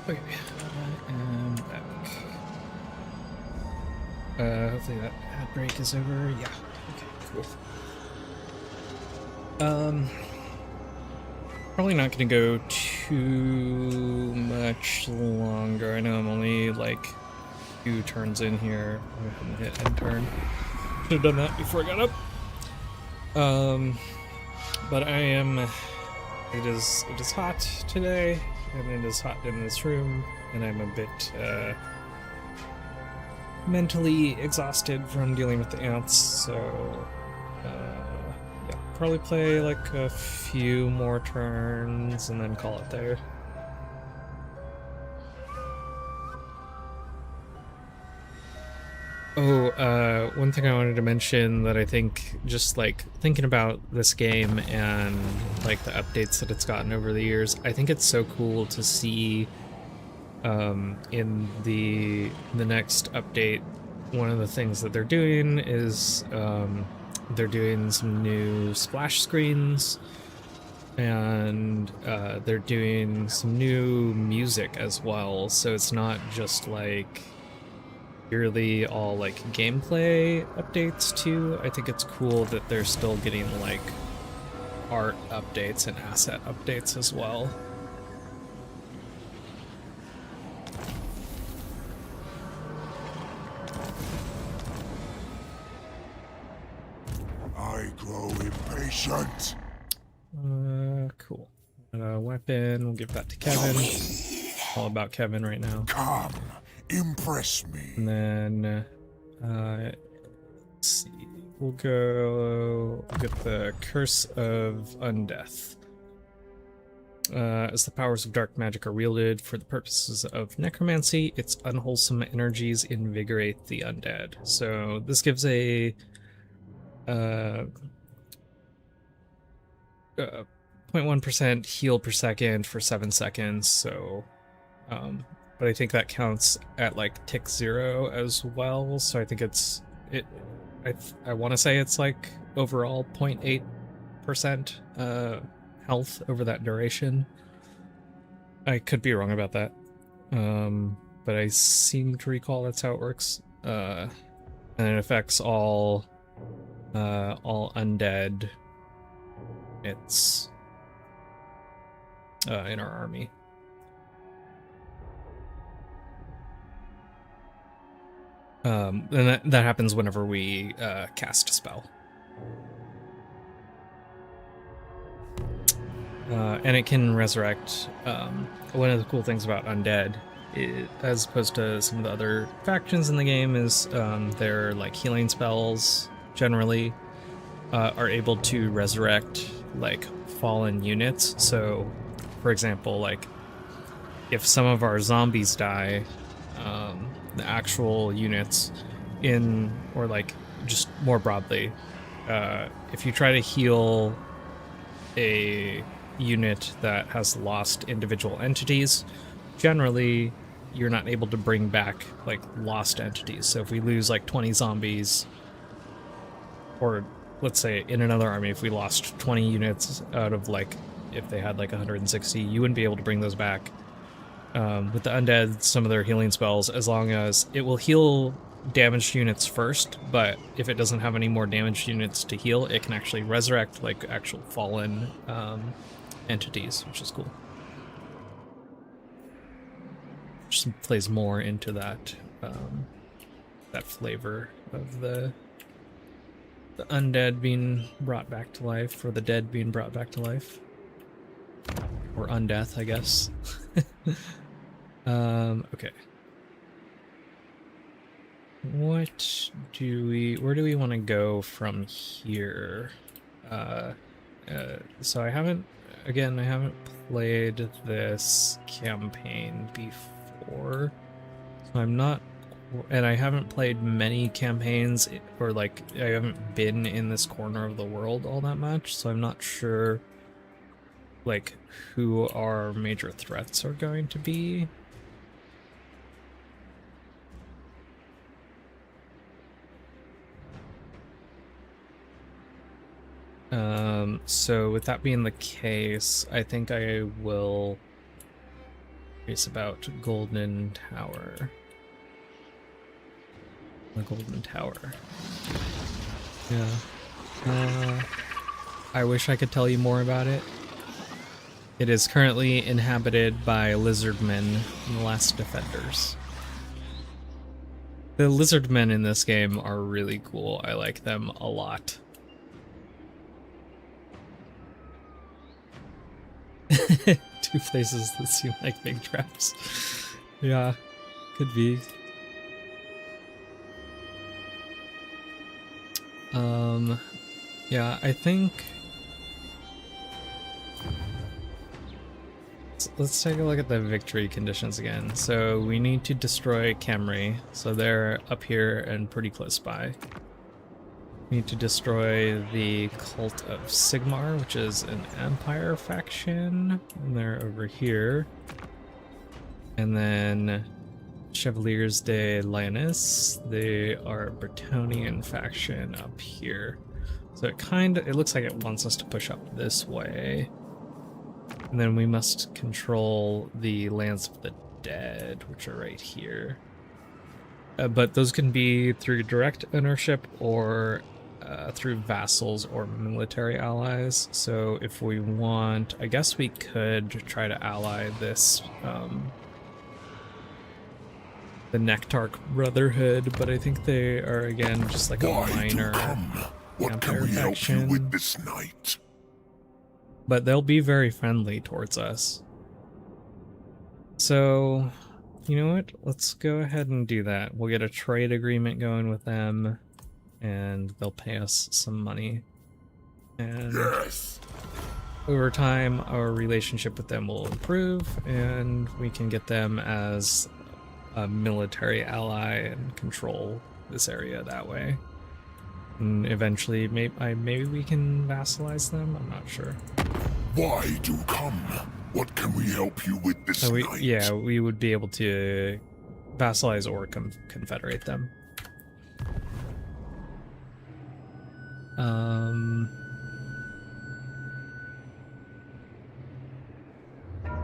Okay, I am back. Hopefully that ad break is over. Yeah. Okay, cool. Probably not gonna go too much longer. I know I'm only like 2 turns in here. I haven't hit end turn. Should have done that before I got up. But I am. It is hot today, and it is hot in this room, and I'm a bit mentally exhausted from dealing with the ants. So yeah, probably play like a few more turns and then call it there. Oh, one thing I wanted to mention that I think, just like thinking about this game and like the updates that it's gotten over the years, I think it's so cool to see in the next update, one of the things that they're doing is they're doing some new splash screens and they're doing some new music as well, so it's not just like purely all like gameplay updates too. I think it's cool that they're still getting like art updates and asset updates as well. I grow impatient. Cool. Weapon, we'll give that to Kevin. All about Kevin right now. Come, impress me. And then, let's see, we'll go get the Curse of Undeath. As the powers of dark magic are wielded for the purposes of necromancy, its unwholesome energies invigorate the undead. So this gives a 0.1% heal per second for 7 seconds, so but I think that counts at like tick 0 as well, so I think I want to say it's like overall 0.8% health over that duration. I could be wrong about that, but I seem to recall that's how it works. And it affects all undead. It's in our army. And that happens whenever we cast a spell. And it can resurrect. One of the cool things about undead, as opposed to some of the other factions in the game, is their like healing spells generally are able to resurrect like fallen units. So, for example, like if some of our zombies die, the actual units or like just more broadly, if you try to heal a unit that has lost individual entities, generally you're not able to bring back like lost entities. So if we lose like 20 zombies, or let's say in another army, if we lost 20 units out of like, if they had like 160, you wouldn't be able to bring those back. With the undead, some of their healing spells, as long as it will heal damaged units first, but if it doesn't have any more damaged units to heal, it can actually resurrect like actual fallen entities, which is cool. Just plays more into that that flavor of the undead being brought back to life, or the dead being brought back to life, or undeath, I guess. Okay. Where do we want to go from here? So I haven't played this campaign before, so I'm not, and I haven't played many campaigns, or like I haven't been in this corner of the world all that much, so I'm not sure like who our major threats are going to be. So with that being the case, I think I will curious about Golden Tower. The Golden Tower. Yeah. I wish I could tell you more about it. It is currently inhabited by lizardmen, the last defenders. The lizardmen in this game are really cool. I like them a lot. Two places that seem like big traps. Yeah, could be. Yeah, I think let's take a look at the victory conditions again. So we need to destroy Camry, so they're up here and pretty close by. We need to destroy the Cult of Sigmar, which is an Empire faction, and they're over here. And then Chevaliers de Lioness, they are a Bretonnian faction up here. So it looks like it wants us to push up this way. And then we must control the lands of the dead, which are right here. But those can be through direct ownership or through vassals or military allies. So if we want, I guess we could try to ally this, the Nectarch Brotherhood, but I think they are, again, just like a minor What can we help you with this night? But they'll be very friendly towards us. So, you know what? Let's go ahead and do that. We'll get a trade agreement going with them, and they'll pay us some money. And yes. Over time, our relationship with them will improve, and we can get them as a military ally and control this area that way. And eventually, maybe we can vassalize them? I'm not sure. Why do come? What can we help you with this night? Yeah, we would be able to vassalize or confederate them.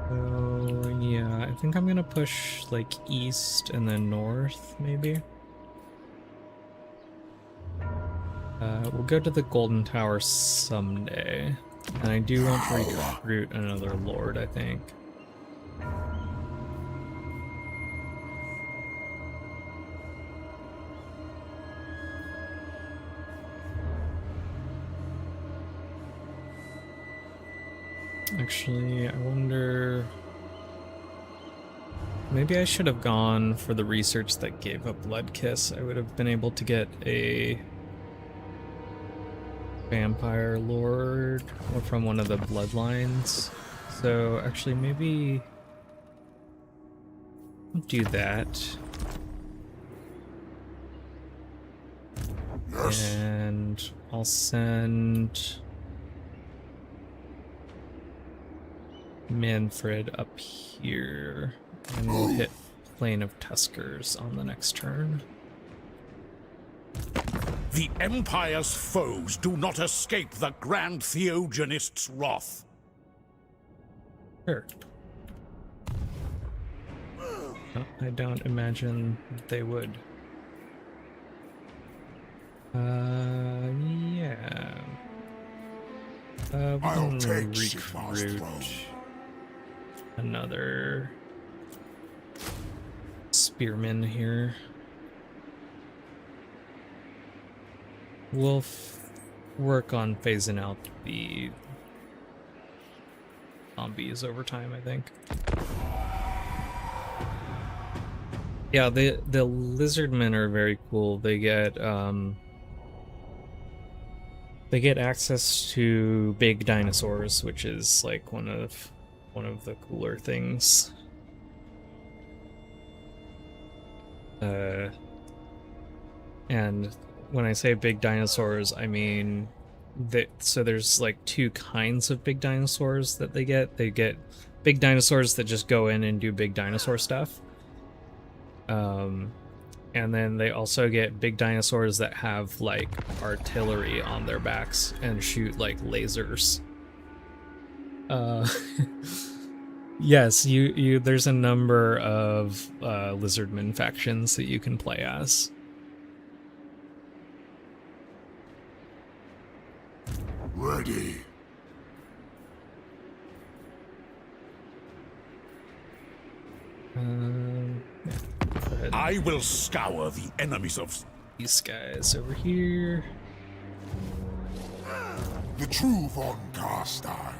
So, yeah, I think I'm gonna push, like, east and then north, maybe. We'll go to the Golden Tower someday. And I do want to recruit another lord, I think. Actually, I wonder... Maybe I should have gone for the research that gave up Blood Kiss. I would have been able to get a vampire lord or from one of the bloodlines. So actually maybe I'll do that. Yes. And I'll send Mannfred up here, and we'll hit Plain of Tuskers on the next turn. The Empire's foes do not escape the Grand Theogenist's wrath. Sure. Oh, I don't imagine they would. Yeah. We I'll can take Sigmar's recruit throne. another spearman here. We'll work on phasing out the zombies over time, I think. Yeah, the lizardmen are very cool. They get access to big dinosaurs, which is like one of the cooler things. And when I say big dinosaurs, I mean so there's like two kinds of big dinosaurs that they get. They get big dinosaurs that just go in and do big dinosaur stuff. And then they also get big dinosaurs that have like artillery on their backs and shoot like lasers. Yes, you there's a number of lizardman factions that you can play as. Ready. Yeah, go ahead. I will scour the enemies of... These guys over here. The true von Carstein.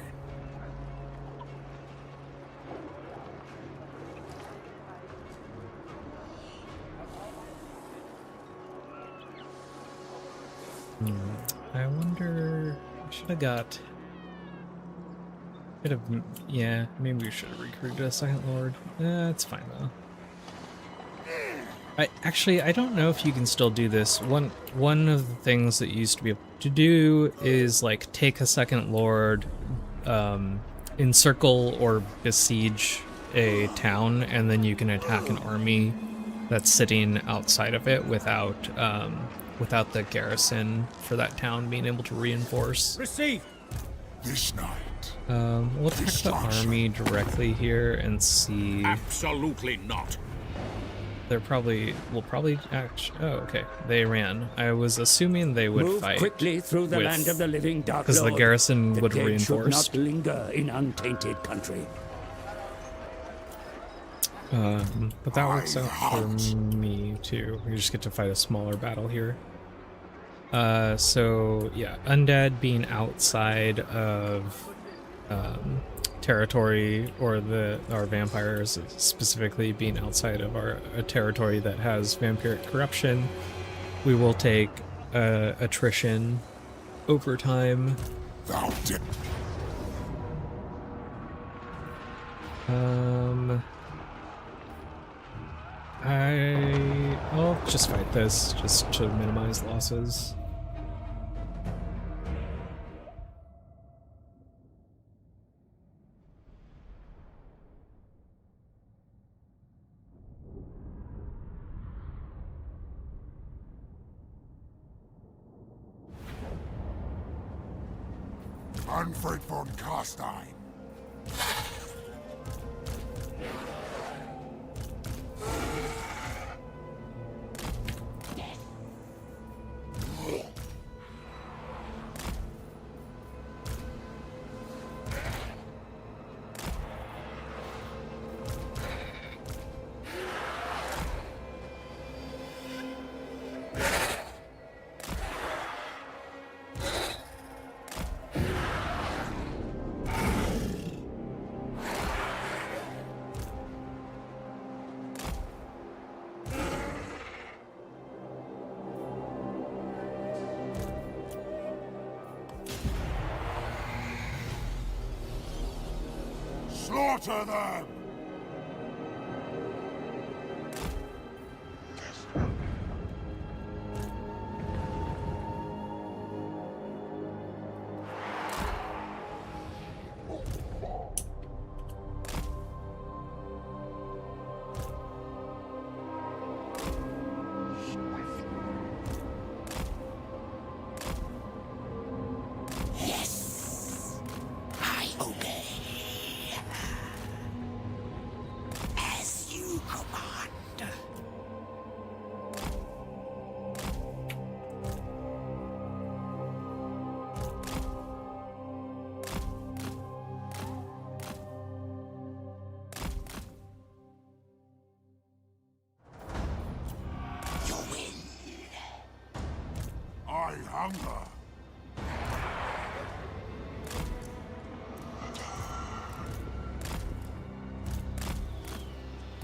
I wonder... I should have got... Yeah, maybe we should have recruited a second lord. It's fine though. I don't know if you can still do this. One of the things that you used to be able to do is like take a second lord, encircle or besiege a town, and then you can attack an army that's sitting outside of it without the garrison for that town being able to reinforce. Receive! This night. We'll attack the army directly here and see. Absolutely not. Will probably actually. Oh, okay. They ran. I was assuming they would Move fight quickly through the with- land of the living, Dark because the Lord. garrison The would dead reinforce. should not linger in untainted country. But that works out for me too. We just get to fight a smaller battle here. So yeah, undead being outside of territory, or our vampires specifically being outside of our territory that has vampiric corruption, we will take attrition over time. Thou did. I'll just fight this just to minimize losses. Mannfred von Carstein. Slaughter them! I hunger.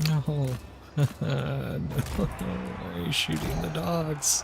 No. No. Why are you shooting the dogs?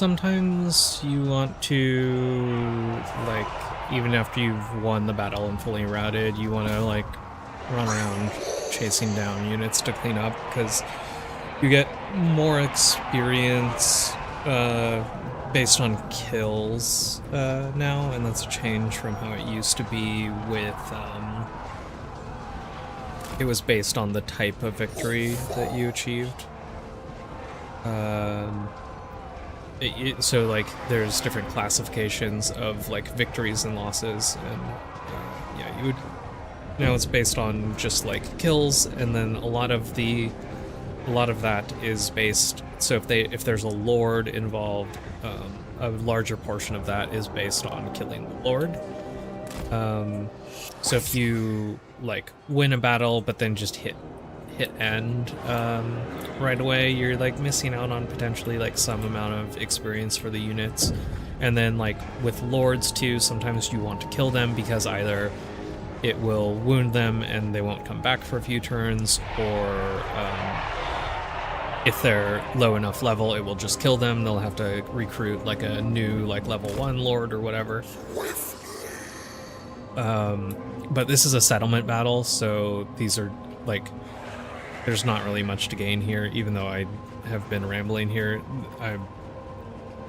sometimes you want to, like, even after you've won the battle and fully routed, you want to, like, run around chasing down units to clean up, because you get more experience based on kills now, and that's a change from how it used to be with, it was based on the type of victory that you achieved. So like there's different classifications of like victories and losses, and yeah, you would, now it's based on just like kills, and then a lot of that is based, so if there's a lord involved, a larger portion of that is based on killing the lord. So if you like win a battle but then just hit end right away, you're like missing out on potentially like some amount of experience for the units. And then like with lords too, sometimes you want to kill them because either it will wound them and they won't come back for a few turns, or if they're low enough level, it will just kill them. They'll have to recruit like a new like level 1 lord or whatever. But this is a settlement battle, so these are like, there's not really much to gain here, even though I have been rambling here. I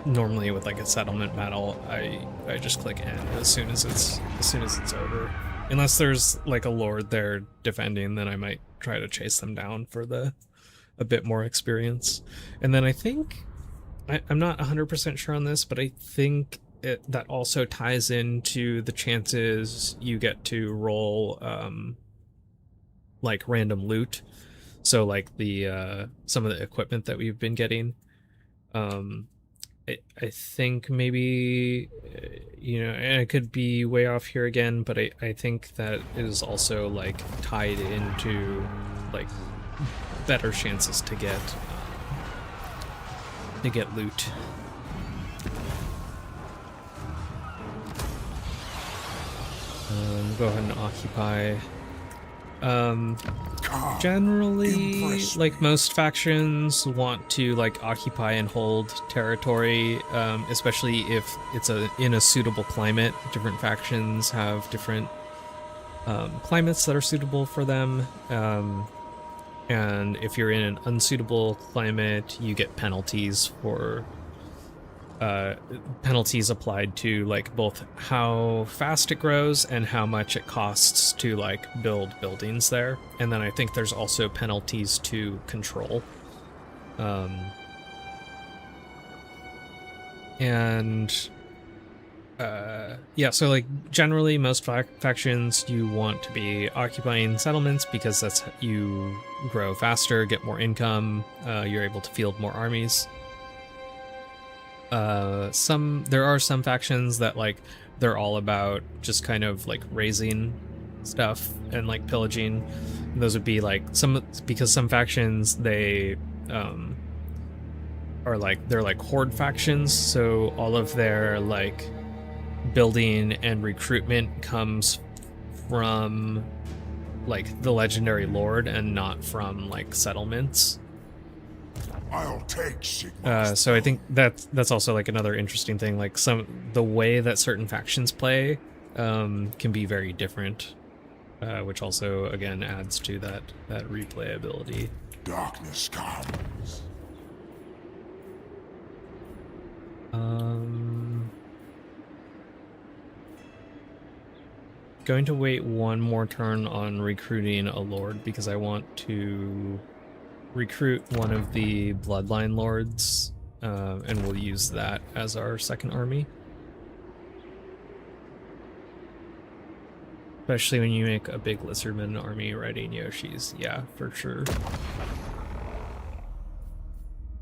normally with like a settlement battle, I just click end as soon as it's over. Unless there's like a lord there defending, then I might try to chase them down for a bit more experience. And then I think, I'm not 100% sure on this, but I think that also ties into the chances you get to roll like random loot. So like the some of the equipment that we've been getting, I think maybe, you know, and I could be way off here again, but I think that is also like tied into like better chances to get loot. Go ahead and occupy. Generally, like most factions want to like occupy and hold territory, especially if it's in a suitable climate. Different factions have different climates that are suitable for them, and if you're in an unsuitable climate, you get penalties for penalties applied to like both how fast it grows and how much it costs to like build buildings there. And then I think there's also penalties to control. Yeah, so like generally most factions you want to be occupying settlements because that's how you grow faster, get more income, you're able to field more armies. There are some factions that like they're all about just kind of like raising stuff and like pillaging. And those would be like because some factions they are like, they're like horde factions, so all of their like building and recruitment comes from like the legendary lord and not from like settlements. I'll take Sigma. So I think that's also like another interesting thing. Like the way that certain factions play can be very different, which also again adds to that replayability. Darkness comes. Going to wait one more turn on recruiting a lord because I want to recruit one of the bloodline lords, and we'll use that as our second army. Especially when you make a big lizardman army riding Yoshis. Yeah, for sure.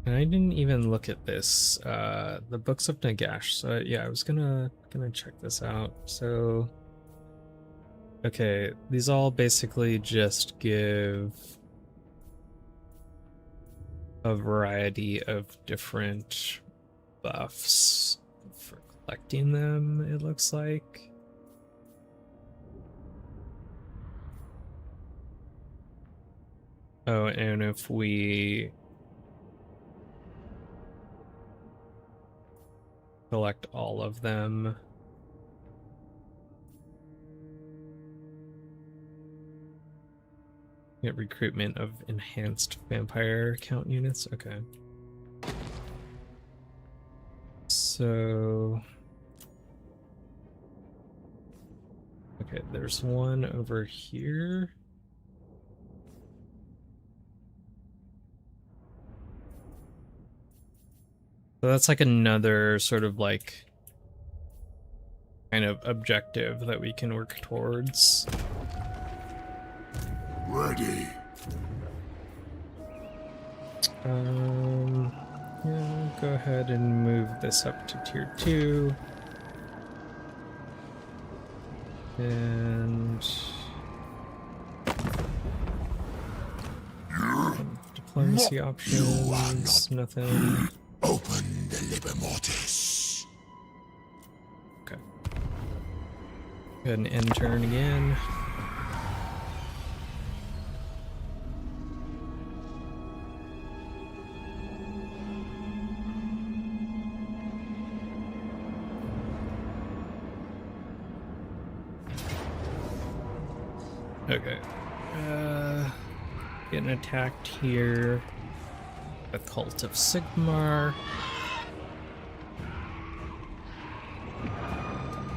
And I didn't even look at this, the Books of Nagash. So yeah, I was gonna check this out. So, okay, these all basically just give a variety of different buffs for collecting them, it looks like. Oh, and if we collect all of them. Get recruitment of enhanced vampire count units. Okay. So... okay, there's one over here. So that's like another sort of like kind of objective that we can work towards. Ready. Yeah, go ahead and move this up to tier 2. And diplomacy options, nothing. Open the Liber Mortis. Okay. Go ahead and end turn again. Okay. Getting attacked here. The Cult of Sigmar.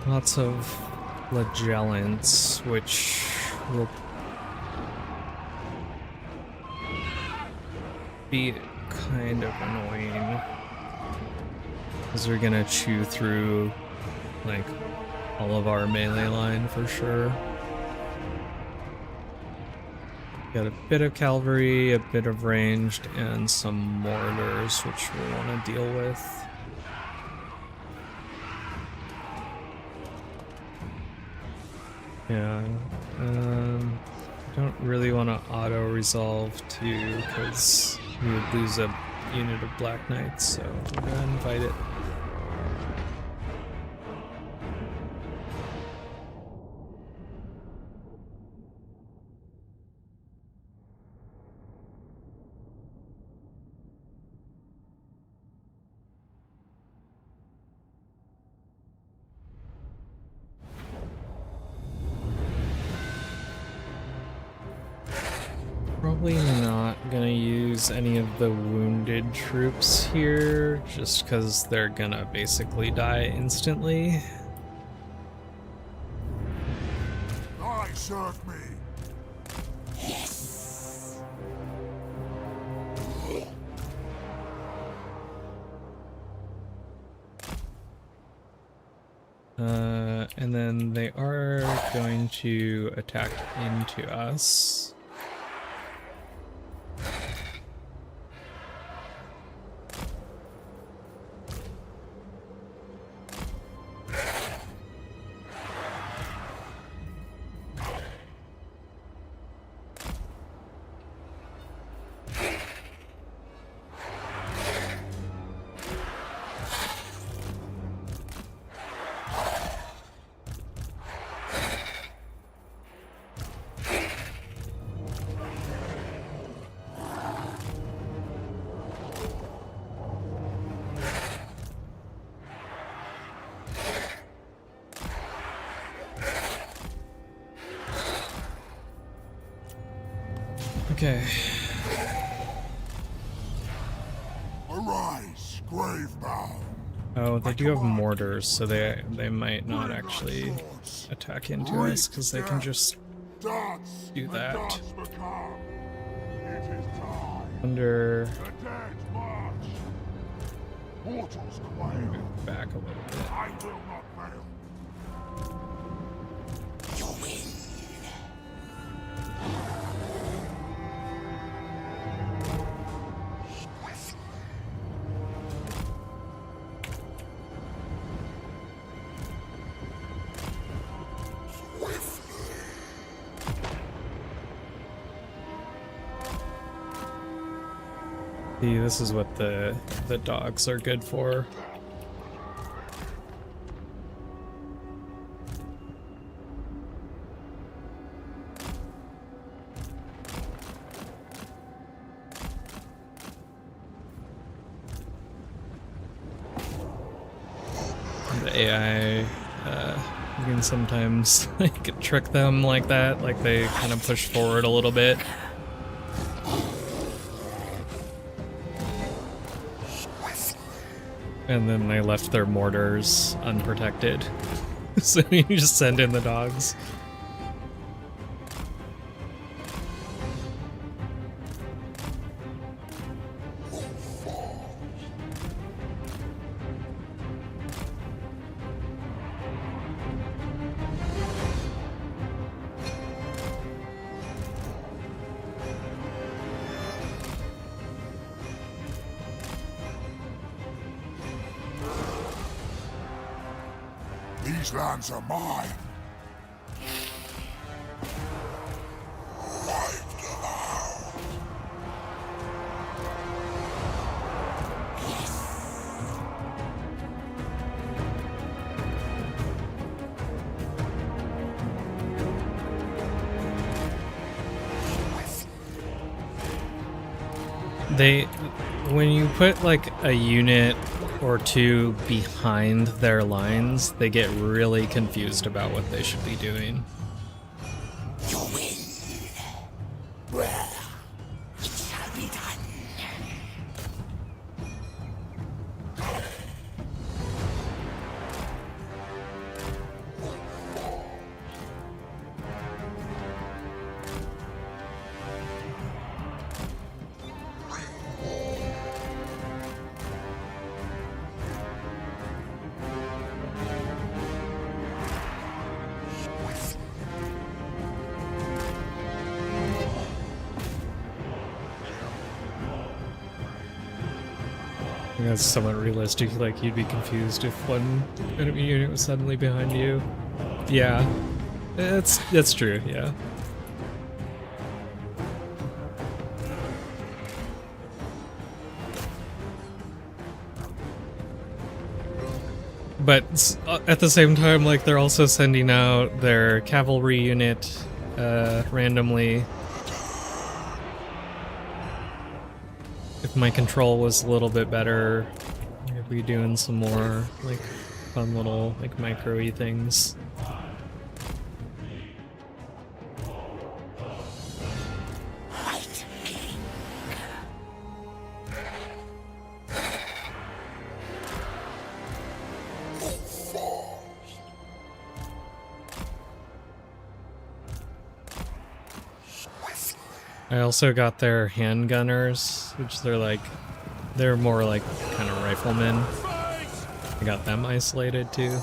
Lots of flagellants, which will be kind of annoying. Because they're gonna chew through, like, all of our melee line for sure. Got a bit of cavalry, a bit of ranged, and some mortars, which we'll want to deal with. Yeah, don't really want to auto-resolve too, because we would lose a unit of Black Knights, so we're going to invite it. Probably not gonna use any of the wounded troops here, just because they're gonna basically die instantly. I serve me. And then they are going to attack into us. Okay. Arise, gravebound. Oh, they do have mortars, so they might not actually attack into us, because they can just Dance do that. Dance macabre. It is time. Under The dead march. Mortals quail. back a little bit. I will not fail. You win. See, this is what the dogs are good for. The AI, you can sometimes like trick them like that, like they kind of push forward a little bit. And then they left their mortars unprotected. So you just send in the dogs. These lands are mine. Wiped them out. When you put like a unit or two behind their lines, they get really confused about what they should be doing. You win. Well, it shall be done. I think that's somewhat realistic, like you'd be confused if one enemy unit was suddenly behind you. Yeah, that's true, yeah. But at the same time, like, they're also sending out their cavalry unit randomly. If my control was a little bit better, I'd be doing some more, like, fun little, like, micro-y things. I also got their handgunners, which they're more like kind of riflemen. I got them isolated too.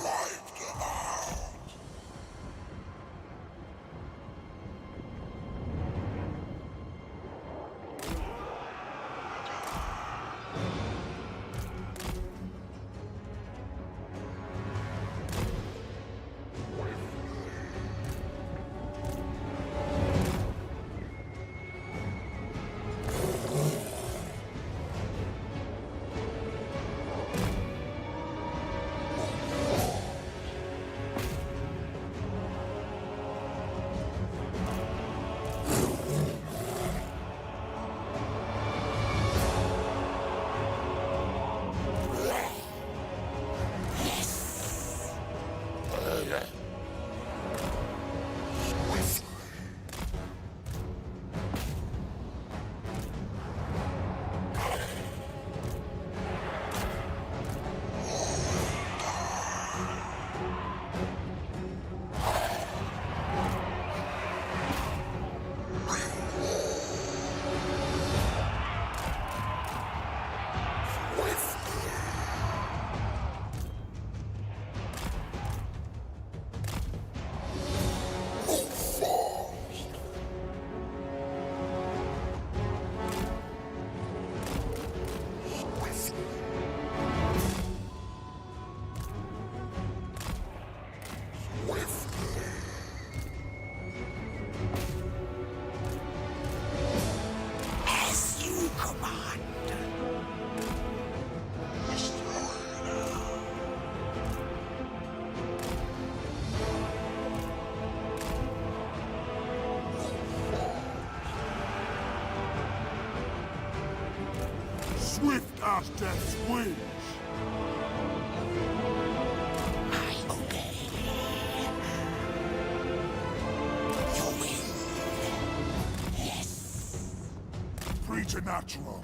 preternatural.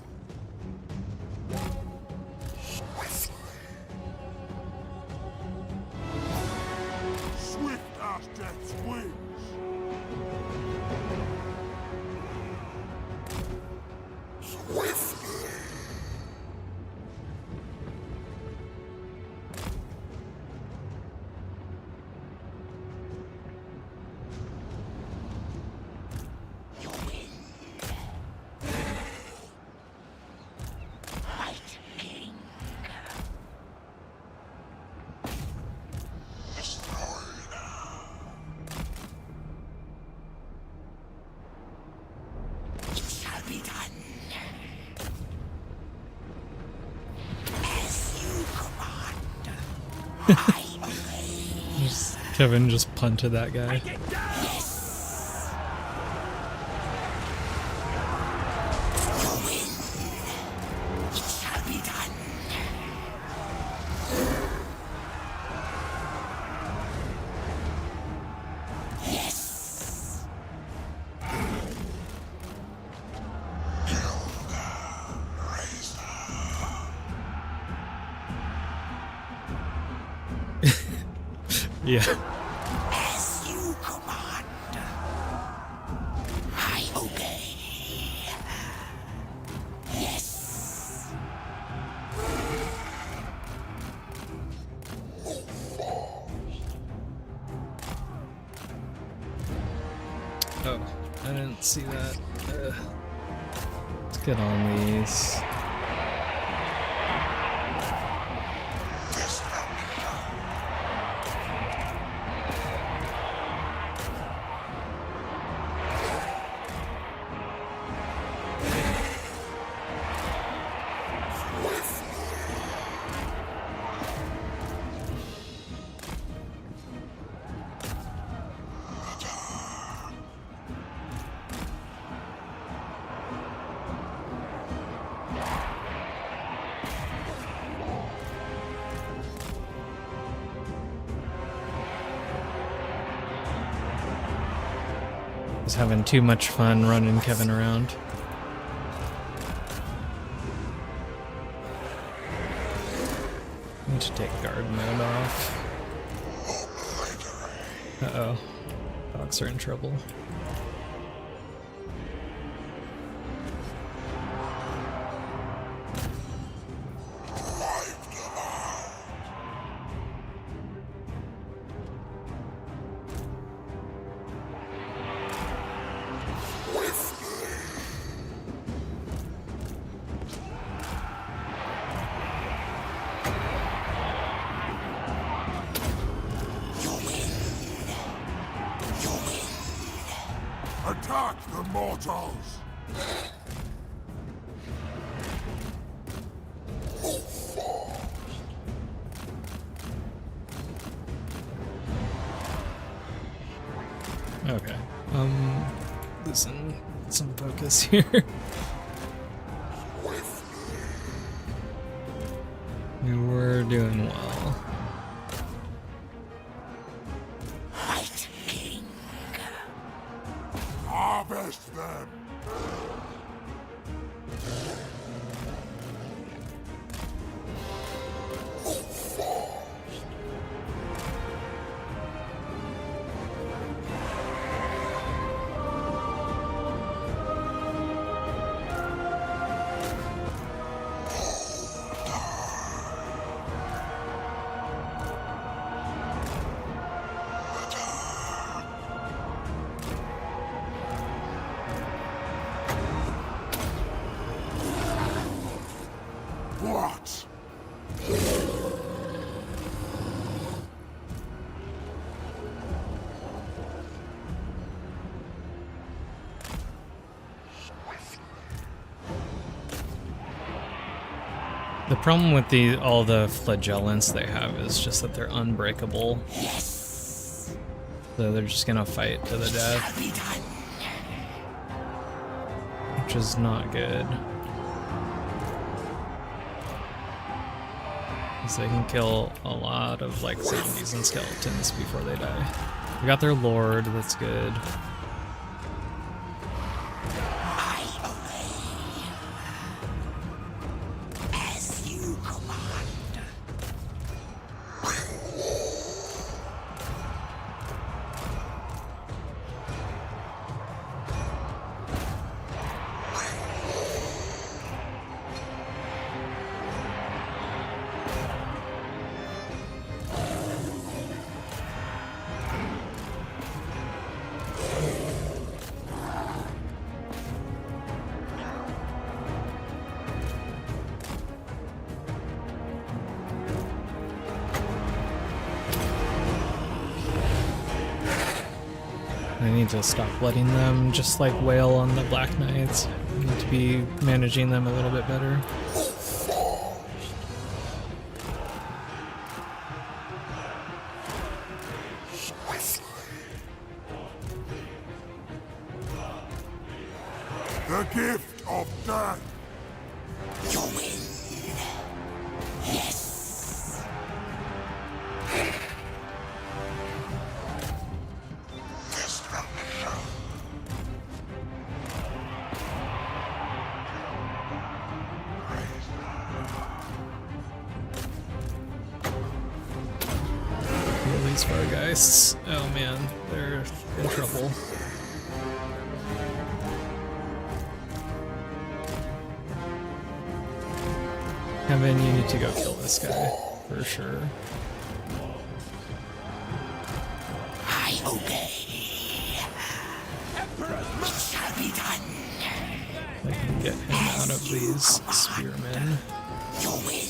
Swift as death's wings. Swiftly. Kevin just punted that guy. Yeah. As you command, I obey. Yes. Oh, I didn't see that. Let's get on these. Was having too much fun running Kevin around. Need to take guard mode off. Uh-oh. Dogs are in trouble. Attack the mortals! Okay. Losing some focus here. We were doing well. White King. Harvest them! What? The problem with all the flagellants they have is just that they're unbreakable. Yes. So they're just gonna fight to the death, Be done. which is not good. Because they can kill a lot of like zombies and skeletons before they die. We got their lord, that's good. I obey. I need to stop letting them just like wail on the Black Knights. I need to be managing them a little bit better. The gift of death. You win. Yes. Kill these Fargeists. Oh man, they're in trouble. Kevin, you need to go kill this guy, for sure. I obey. It shall be done. I can get him out of these spearmen. You win.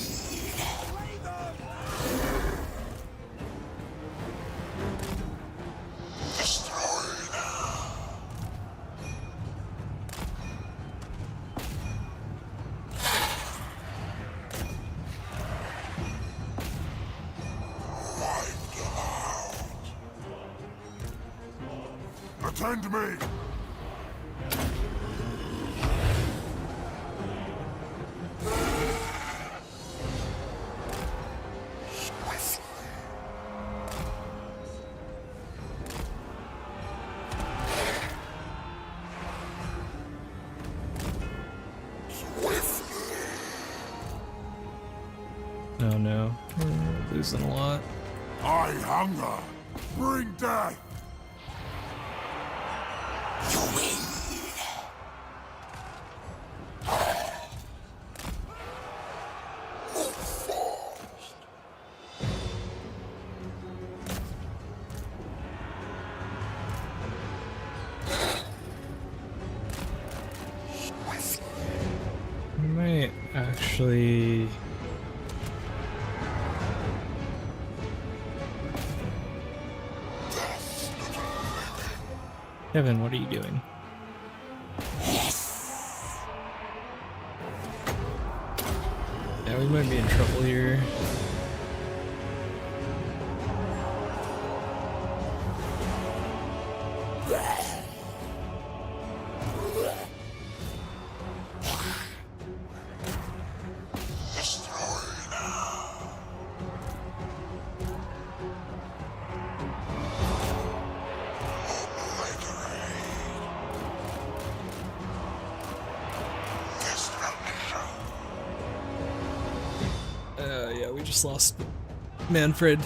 Attend me. Oh no, we're losing a lot. I hunger. Bring death. You win. I might actually... Kevin, what are you doing? Yeah, we might be in trouble here. Yeah, we just lost Mannfred.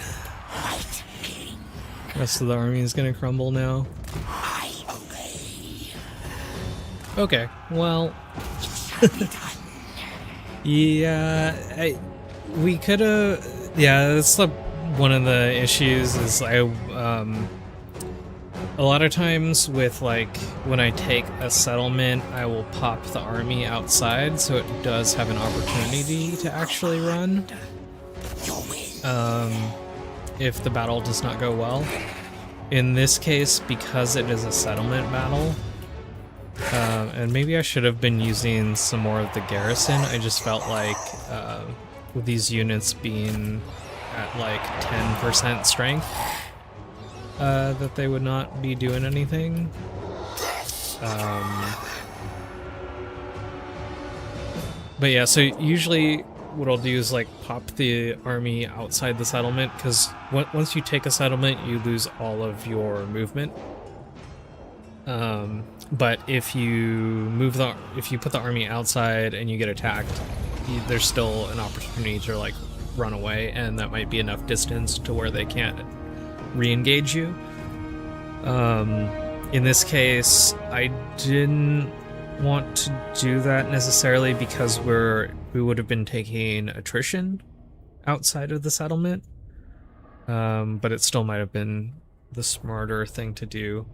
Rest of the army is gonna crumble now. Okay, well... yeah, we could've... Yeah, that's one of the issues is a lot of times with, like, when I take a settlement, I will pop the army outside so it does have an opportunity to actually run. If the battle does not go well. In this case, because it is a settlement battle, and maybe I should have been using some more of the garrison, I just felt like with these units being at like 10% strength, that they would not be doing anything. But yeah, so usually what I'll do is like pop the army outside the settlement, because once you take a settlement, you lose all of your movement. But if you put the army outside and you get attacked, there's still an opportunity to like run away, and that might be enough distance to where they can't re-engage you. In this case, I didn't want to do that necessarily because we would have been taking attrition outside of the settlement, but it still might have been the smarter thing to do.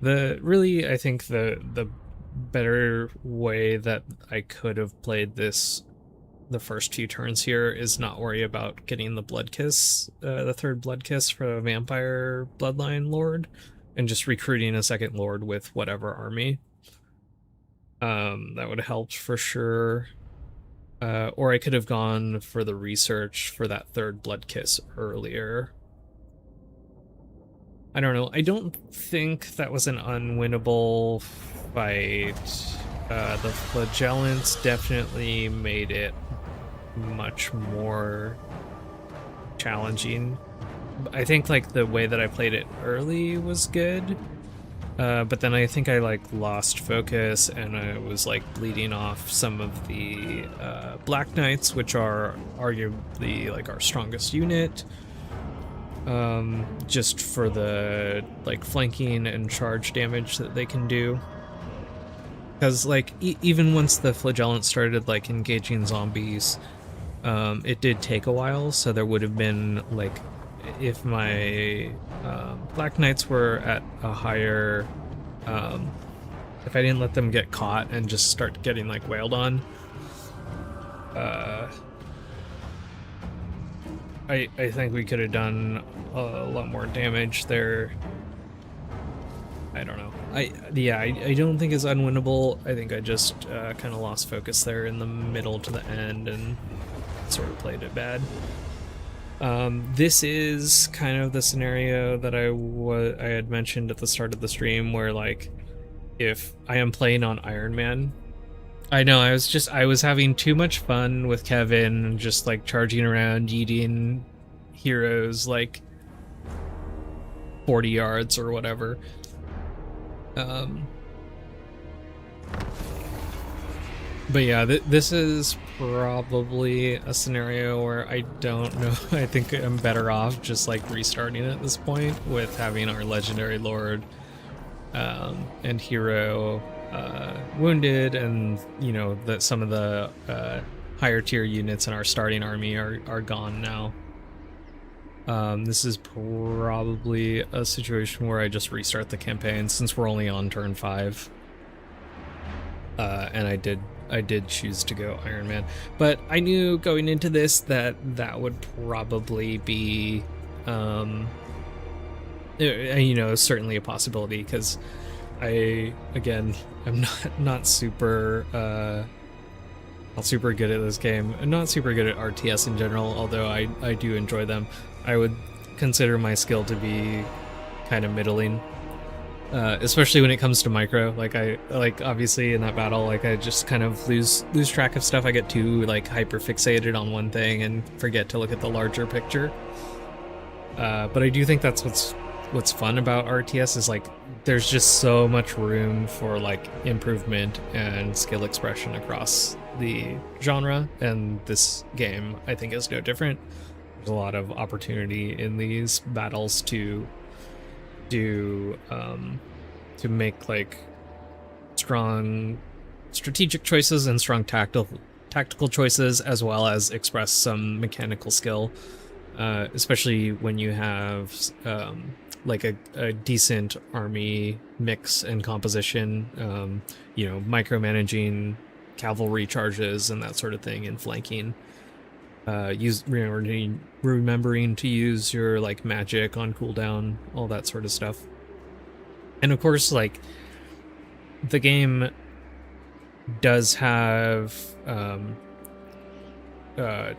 I think the better way that I could have played this the first few turns here is not worry about getting the blood kiss, the third blood kiss for a vampire bloodline lord, and just recruiting a second lord with whatever army. That would have helped for sure. Or I could have gone for the research for that third Blood Kiss earlier. I don't know. I don't think that was an unwinnable fight. The Flagellants definitely made it much more challenging. I think like the way that I played it early was good. But then I think I like lost focus and I was like bleeding off some of the Black Knights, which are arguably like our strongest unit. Just for the like flanking and charge damage that they can do. Because like even once the Flagellants started like engaging zombies, it did take a while, so there would have been like, if my Black Knights were at a higher, if I didn't let them get caught and just start getting like wailed on, I think we could have done a lot more damage there. I don't know. I don't think it's unwinnable. I think I just kind of lost focus there in the middle to the end and sort of played it bad. This is kind of the scenario that I had mentioned at the start of the stream, where like if I am playing on Iron Man, I know I was having too much fun with Kevin and just like charging around eating heroes like 40 yards or whatever. But yeah, this is probably a scenario where I don't know. I think I'm better off just like restarting at this point with having our legendary lord and hero wounded, and you know that some of the higher tier units in our starting army are gone now. This is probably a situation where I just restart the campaign since we're only on turn 5. And I did choose to go Iron Man, but I knew going into this that would probably be, you know, certainly a possibility, because I'm not super good at this game. I'm not super good at RTS in general, although I do enjoy them. I would consider my skill to be kind of middling. Especially when it comes to micro, like obviously in that battle, like I just kind of lose track of stuff. I get too like hyper fixated on one thing and forget to look at the larger picture. But I do think that's what's fun about RTS, is like there's just so much room for like improvement and skill expression across the genre, and this game I think is no different. There's a lot of opportunity in these battles to make like strong strategic choices and strong tactical choices, as well as express some mechanical skill, especially when you have like a decent army mix and composition, you know, micromanaging cavalry charges and that sort of thing, and flanking. Remembering to use your like magic on cooldown, all that sort of stuff. And of course, like the game does have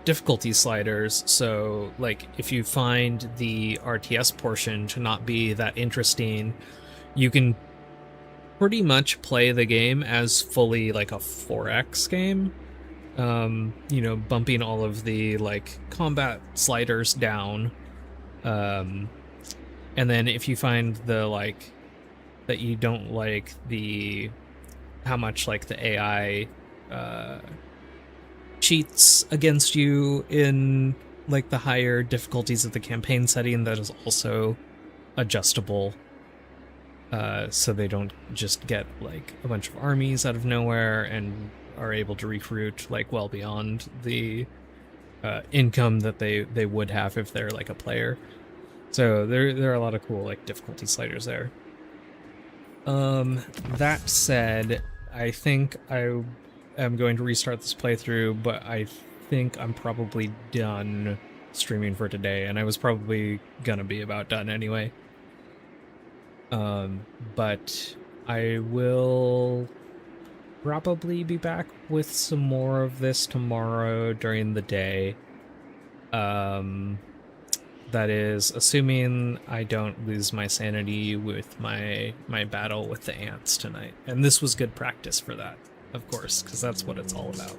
difficulty sliders, so like if you find the RTS portion to not be that interesting, you can pretty much play the game as fully like a 4X game. You know, bumping all of the like combat sliders down, and then if you find the like that you don't like the how much like the AI cheats against you in like the higher difficulties of the campaign setting, that is also adjustable, so they don't just get like a bunch of armies out of nowhere and are able to recruit like well beyond the income that they would have if they're like a player. So there are a lot of cool like difficulty sliders there. That said, I think I am going to restart this playthrough, but I think I'm probably done streaming for today, and I was probably gonna be about done anyway. But I will probably be back with some more of this tomorrow during the day. That is assuming I don't lose my sanity with my battle with the ants tonight. And this was good practice for that, of course, because that's what it's all about.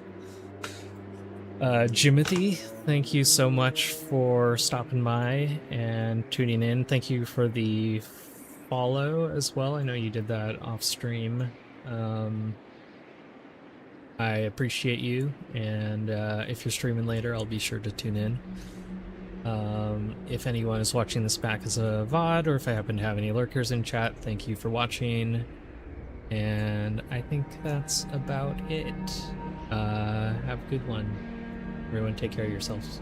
Jimothy, thank you so much for stopping by and tuning in. Thank you for the follow as well. I know you did that off stream. I appreciate you, and if you're streaming later, I'll be sure to tune in. If anyone is watching this back as a VOD, or if I happen to have any lurkers in chat, thank you for watching. And I think that's about it. Have a good one. Everyone take care of yourselves.